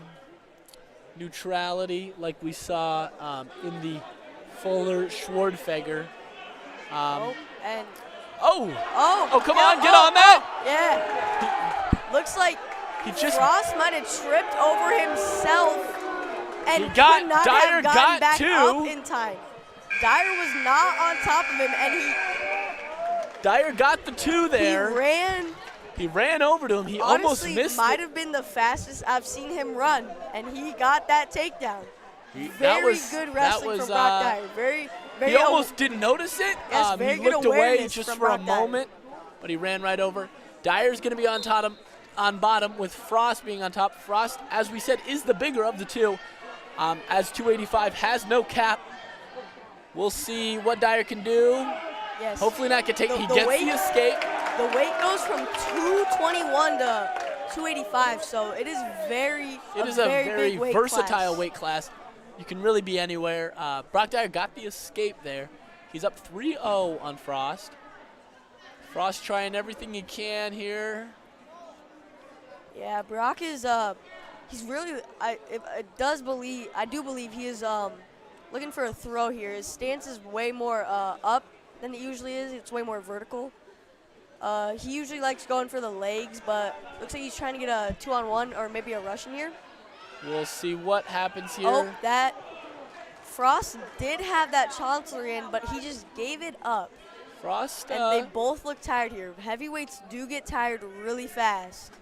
neutrality like we saw in the Fuller-Schwardfeger. Oh, come on, get on that! Yeah. Looks like Frost might have tripped over himself and could not have gotten back up in time. Dyer was not on top of him, and Dyer got the 2 there. He ran over to him. He almost missed it. Might have been the fastest I've seen him run, and he got that takedown. Very good wrestling from Brock Dyer. He almost didn't notice it. Yes, he looked away just for a moment, but he ran right over. Dyer's going to be on bottom with Frost being on top. Frost, as we said, is the bigger of the 2, as 285 has no cap. We'll see what Dyer can do. Yes. Hopefully not get taken. He gets the escape. The weight goes from 221 to 285, so it is a very big weight versatile class. weight class. You can really be anywhere. Brock Dyer got the escape there. He's up 3-0 on Frost. Frost trying everything he can here. Yeah, Brock is he's really I do believe he is looking for a throw here. His stance is way more up than it usually is. It's way more vertical. He usually likes going for the legs, but looks like he's trying to get a 2-on-1 or maybe a Russian here. We'll see what happens here. Oh, that Frost did have that Chancellery in, but he just gave it up. Frost. And they both look tired here. Heavyweights do get tired really fast.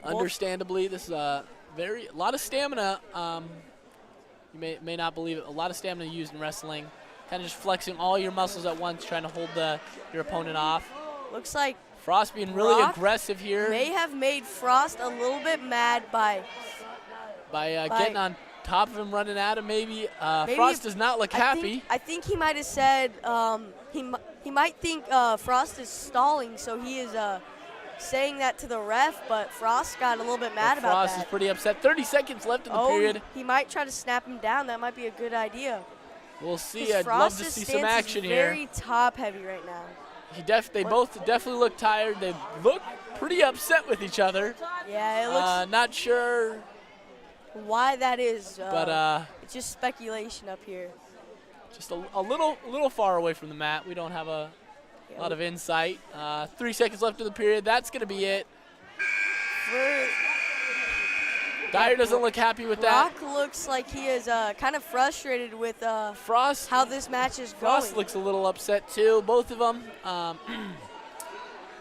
Understandably, this is a lot of stamina. You may not believe it. A lot of stamina used in wrestling. Kind of just flexing all your muscles at once, trying to hold your opponent off. Looks like Frost being really aggressive here. May have made Frost a little bit mad by getting on top of him, running at him. Maybe Frost does not look happy. I think he might have said he might think Frost is stalling, so he is saying that to the ref. But Frost got a little bit mad about that. Frost is pretty upset. 30 seconons left in the period. He might try to snap him down. That might be a good idea. We'll see. I'd love to see some action here. Very top heavy right now. They both definitely look tired. They look pretty upset with each other. Yeah, it looks. Not sure why that is, but it's just speculation up here. Just a little far away from the mat. We don't have a lot of insight. 3 seconds left in the period. That's going to be it. Dyer doesn't look happy with that. Brock looks like he is kind of frustrated with Frost. how this match is Frost going. looks a little upset too. Both of them.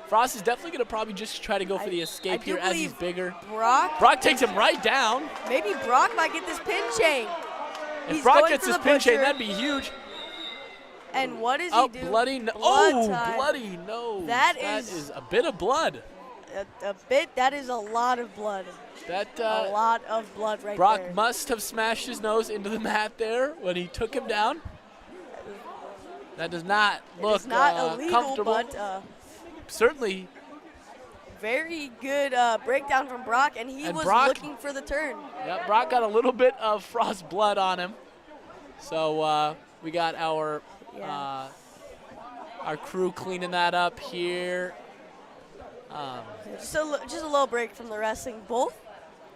Frost is definitely going to probably just try to go for the escape here as he's bigger. Brock takes him right down. Maybe Brock might get this pin chain. If He's Brock going gets for this the pin chain, butcher. that'd be huge. And what does Oh, he do? bloody no. Blood Oh, time. bloody nose. That That is- is a bit of blood. A bit. That is a lot of blood. That A lot of blood right Brock there. must have smashed his nose into the mat there when he took him down. That does not look It's not illegal, comfortable. but Certainly. very good breakdown from Brock, and he And was Brock- looking for the turn. Yeah, Brock got a little bit of Frost blood on him. So we got our crew cleaning that up here. Just a little break from the wrestling. Both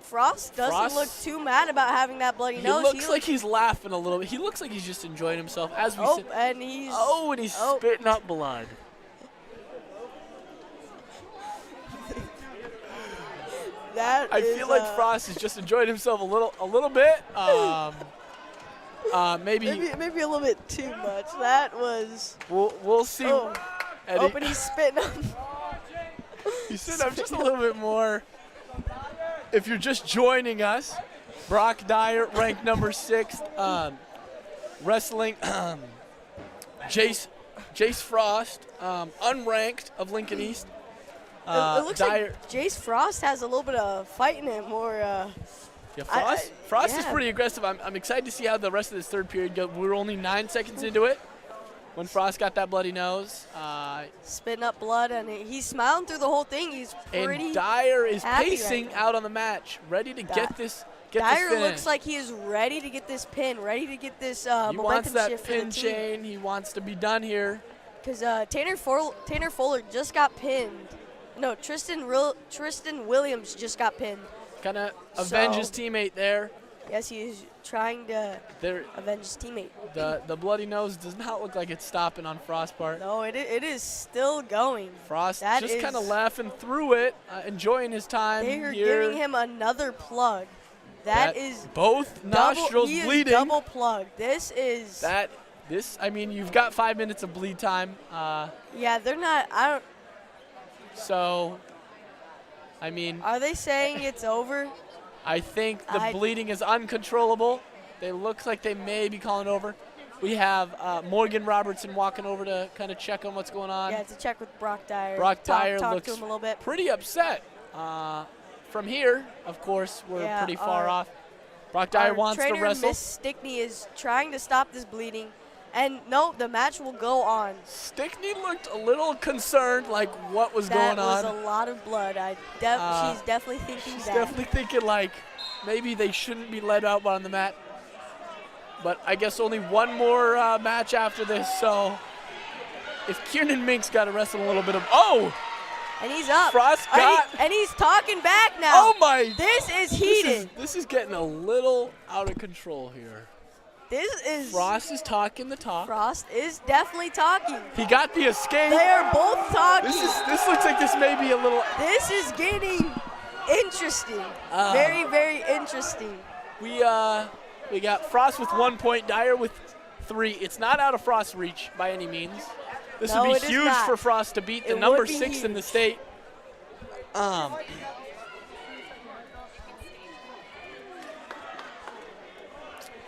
Frost doesn't Frost- look too mad about having that bloody He nose. looks like he's laughing a little bit. He looks like he's just enjoying himself as we sit. And he's And he's spitting up blood. I feel like Frost is just enjoying himself a little bit. Maybe maybe a little bit too much. That was. we'll see. Oh, Eddie. but he's spitting up. He's sitting up just a little bit more. If you're just joining us, Brock Dyer, ranked number 6, wrestling Jace Frost, unranked of Lincoln East. It looks Dyer, like Jace Frost has a little bit of fight in him, or yeah, Frost is yeah. pretty aggressive. I'm excited to see how the rest of this third period goes. We're only 9 seconds into it when Frost got that bloody nose. spitting up blood, and he's smiling through the whole thing. He's pretty. And Dyer is happy pacing right now. out on the match, ready to get this. Get Dyer this finish. looks like he is ready to get this pin, ready to get this He momentum wants that shift pin for the team. chain. He wants to be done here. Because Tanner Fuller just got pinned. No, Tristan Williams just got pinned. Kind of avenge his So- teammate there. Yes, he is trying to avenge his teammate. The bloody nose does not look like it's stopping on Frost's part. No, it is still going. Frost That just is- kind of laughing through it, enjoying his time They are here. giving him another plug. That is both nostrils he bleeding. is double plugged. This is. I mean, you've got 5 minutes of bleed time. Yeah, they're not. I don't. So, I mean, Are they saying it's over? I think the bleeding is uncontrollable. They look like they may be calling over. We have Morgan Robertson walking over to kind of check on what's going on. Yeah, to check with Brock Dyer. Brock Dyer talk looks to him a little bit. pretty upset. From here, of course, we're Yeah, pretty far our- off. Brock Dyer Our wants to trainer, wrestle. Miss Stickney, is trying to stop this bleeding. And no, the match will go on. Stickney looked a little concerned, like what was going That was on. a lot of blood. She's definitely thinking She's that. definitely thinking like maybe they shouldn't be let out on the mat. But I guess only one more match after this. So if Kieran Mink's got to wrestle a little bit of And he's up. Frost got. And he's talking back now. Oh my! This is heated. This is getting a little out of control here. This is. Frost is talking the talk. Frost is definitely talking. He got the escape. They are both talking. This looks like this may be a little. This is getting interesting. Very, very interesting. We got Frost with 1 point, Dyer with 3. It's not out of Frost's reach by any means. This No, would it be is huge not. for Frost to beat the It number would be 6 in the huge. state.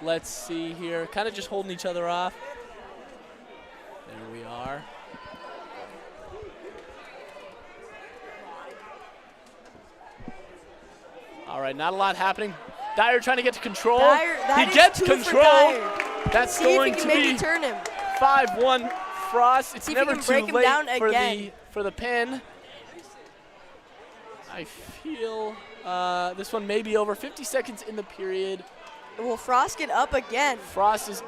Let's see here. Kind of just holding each other off. There we are. All right, not a lot happening. Dyer trying to get to control. That he is gets 2 for control. Dyer. That's See if going he to can maybe be turn him. 5-1 Frost. It's See if he never can too break him late down for again. the pin. I feel this one may be over. 50 seconds in the period. Will Frost get up again? Frost is.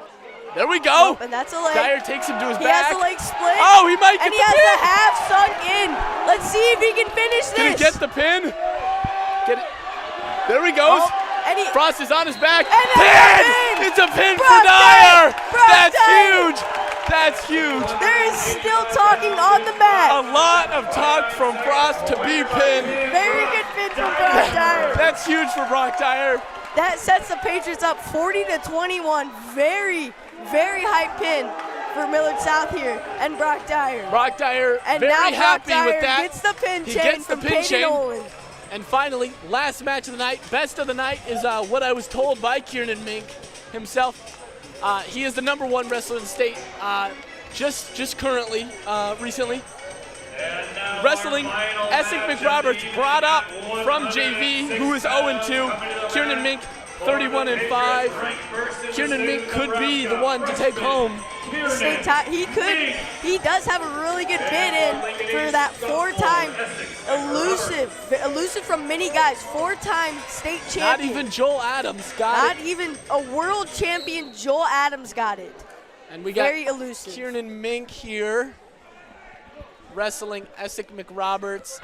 There we go. And that's a leg. Dyer takes him to his He back. has a leg split. Oh, he might get And he the has pin. the half sunk in. Let's see if he can finish this. Did he get the pin? Get it. There he goes. And he, Frost is on his back. And it's a pin! It's a pin for Brock Dyer. Dyer! Brock That's Dyer! huge. That's huge. there is still talking on the mat. A lot of talk from Frost to be pinned. Very good pin from Brock Dyer. That's huge for Brock Dyer. that sets the Patriots up 40-21. Very, very high pin for Millard South here, and Brock Dyer. Brock Dyer And very now Brock happy Dyer with that. gets the pin He chain gets the from pin Peyton chain. Nolan. And finally, last match of the night, best of the night, is what I was told by Kieran Mink himself. He is the #1 wrestler in the state, just currently, recently. Wrestling, Essex McRoberts brought up from JV, who is 0-2. Kieran Mink, 31-5. Kieran Mink could be the one to take home. State he does have a really good bid in for that 4-time elusive from many guys, 4-time state champion. Not even Joel Adams got it. Not even a world champion Joel Adams got it. And we got Very elusive. Kieran Mink here wrestling Essex McRoberts.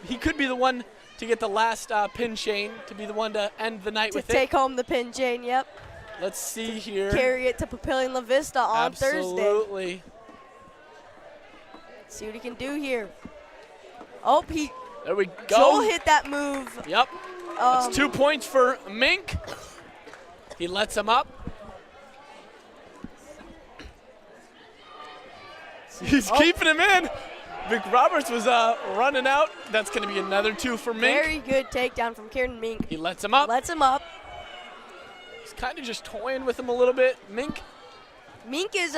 He could be the one to get the last pin chain, to be the one to end the night with it. To take home the pin chain, yep. Let's see here. Carry it to Papillion La Vista on Thursday. Absolutely. See what he can do here. Oh, There we go. Joel hit that move. Yep. That's 2 points for Mink. He lets him up. He's keeping him in. McRoberts was running out. That's going to be another 2 for Mink. Very good takedown from Kieran Mink. He lets him up. Lets him up. He's kind of just toying with him a little bit. Mink is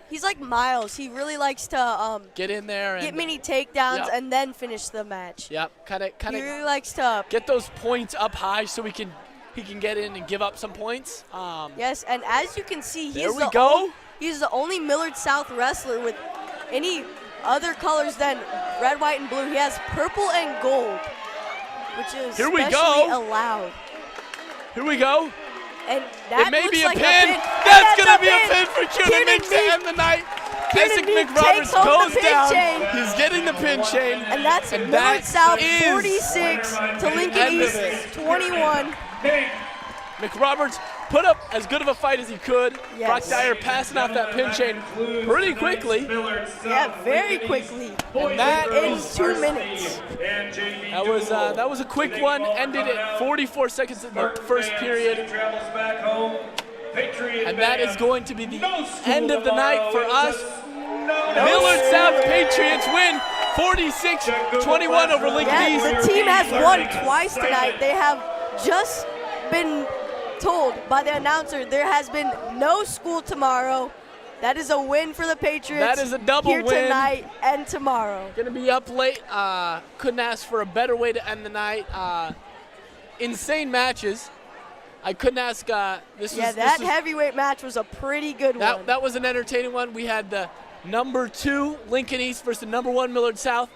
he's like Miles. He really likes to get in there and get many takedowns yep. and then finish the match. Yep, kind He of really likes to get those points up high so he can get in and give up some points. Yes, and as you can see, there we go. He's the only Millard South wrestler with any other colors than red, white, and blue. He has purple and gold, which is Here we especially go. allowed. Here we go. And that It may looks be a like pin. a pin. That's And going to be a a pin for Kieran Mink to Mink. end the night. Kieran Essex Mink McRoberts takes home goes the pin down. chain. He's getting the pin chain. And that's And Millard that South is 46 to Lincoln end of East it. 21. McRoberts put up as good of a fight as he could. Yes. Brock Dyer passing off that pin chain pretty quickly. Yeah, very quickly. And that In is 2 minutes. that was a quick one. Ended at 44 seconds in the first period. And that is going to be the end of the night for us. Millard South Patriots win 46-21 over Lincoln Yeah, East. the team has won twice tonight. They have just been told by the announcer there has been no school tomorrow. That is a win for the Patriots. That is a double here win. tonight and tomorrow. Gonna be up late. Couldn't ask for a better way to end the night. Insane matches. I couldn't ask. That heavyweight match was a pretty good one. That was an entertaining one. We had the #2 Lincoln East versus the #1 Millard South.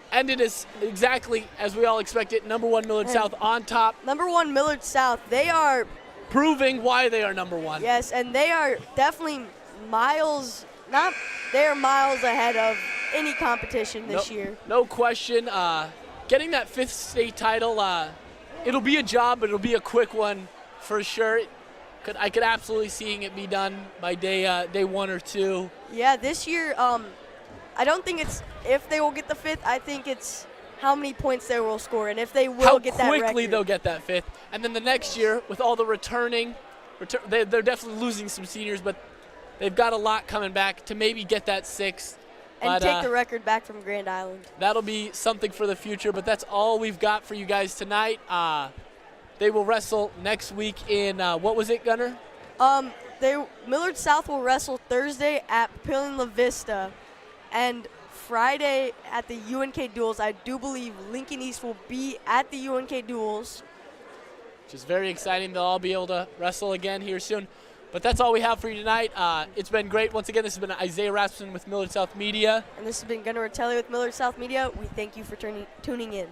Ended as exactly as we all expected. #1 Millard South on top. #1 Millard South. They are proving why they are #1. Yes, and they are definitely miles ahead of any competition this year. No question. Getting that 5th state title, it'll be a job, but it'll be a quick one for sure. I could absolutely seeing it be done by day 1 or 2. Yeah, this year, I don't think it's if they will get the 5th. I think it's how many points they will score and if they will get that record. How quickly they'll get that 5th. And then the next year, with all the they're definitely losing some seniors, but they've got a lot coming back to maybe get that 6th. And take the record back from Grand Island. That'll be something for the future, but that's all we've got for you guys tonight. They will wrestle next week in, what was it, Gunner? Millard South will wrestle Thursday at Papillion La Vista, and Friday at the UNK Duels. I do believe Lincoln East will be at the UNK Duels. Which is very exciting. They'll all be able to wrestle again here soon. But that's all we have for you tonight. It's been great. Once again, this has been Isaiah Rasmussen with Millard South Media. And this has been Gunnar Ratelli with Millard South Media. We thank you for tuning in.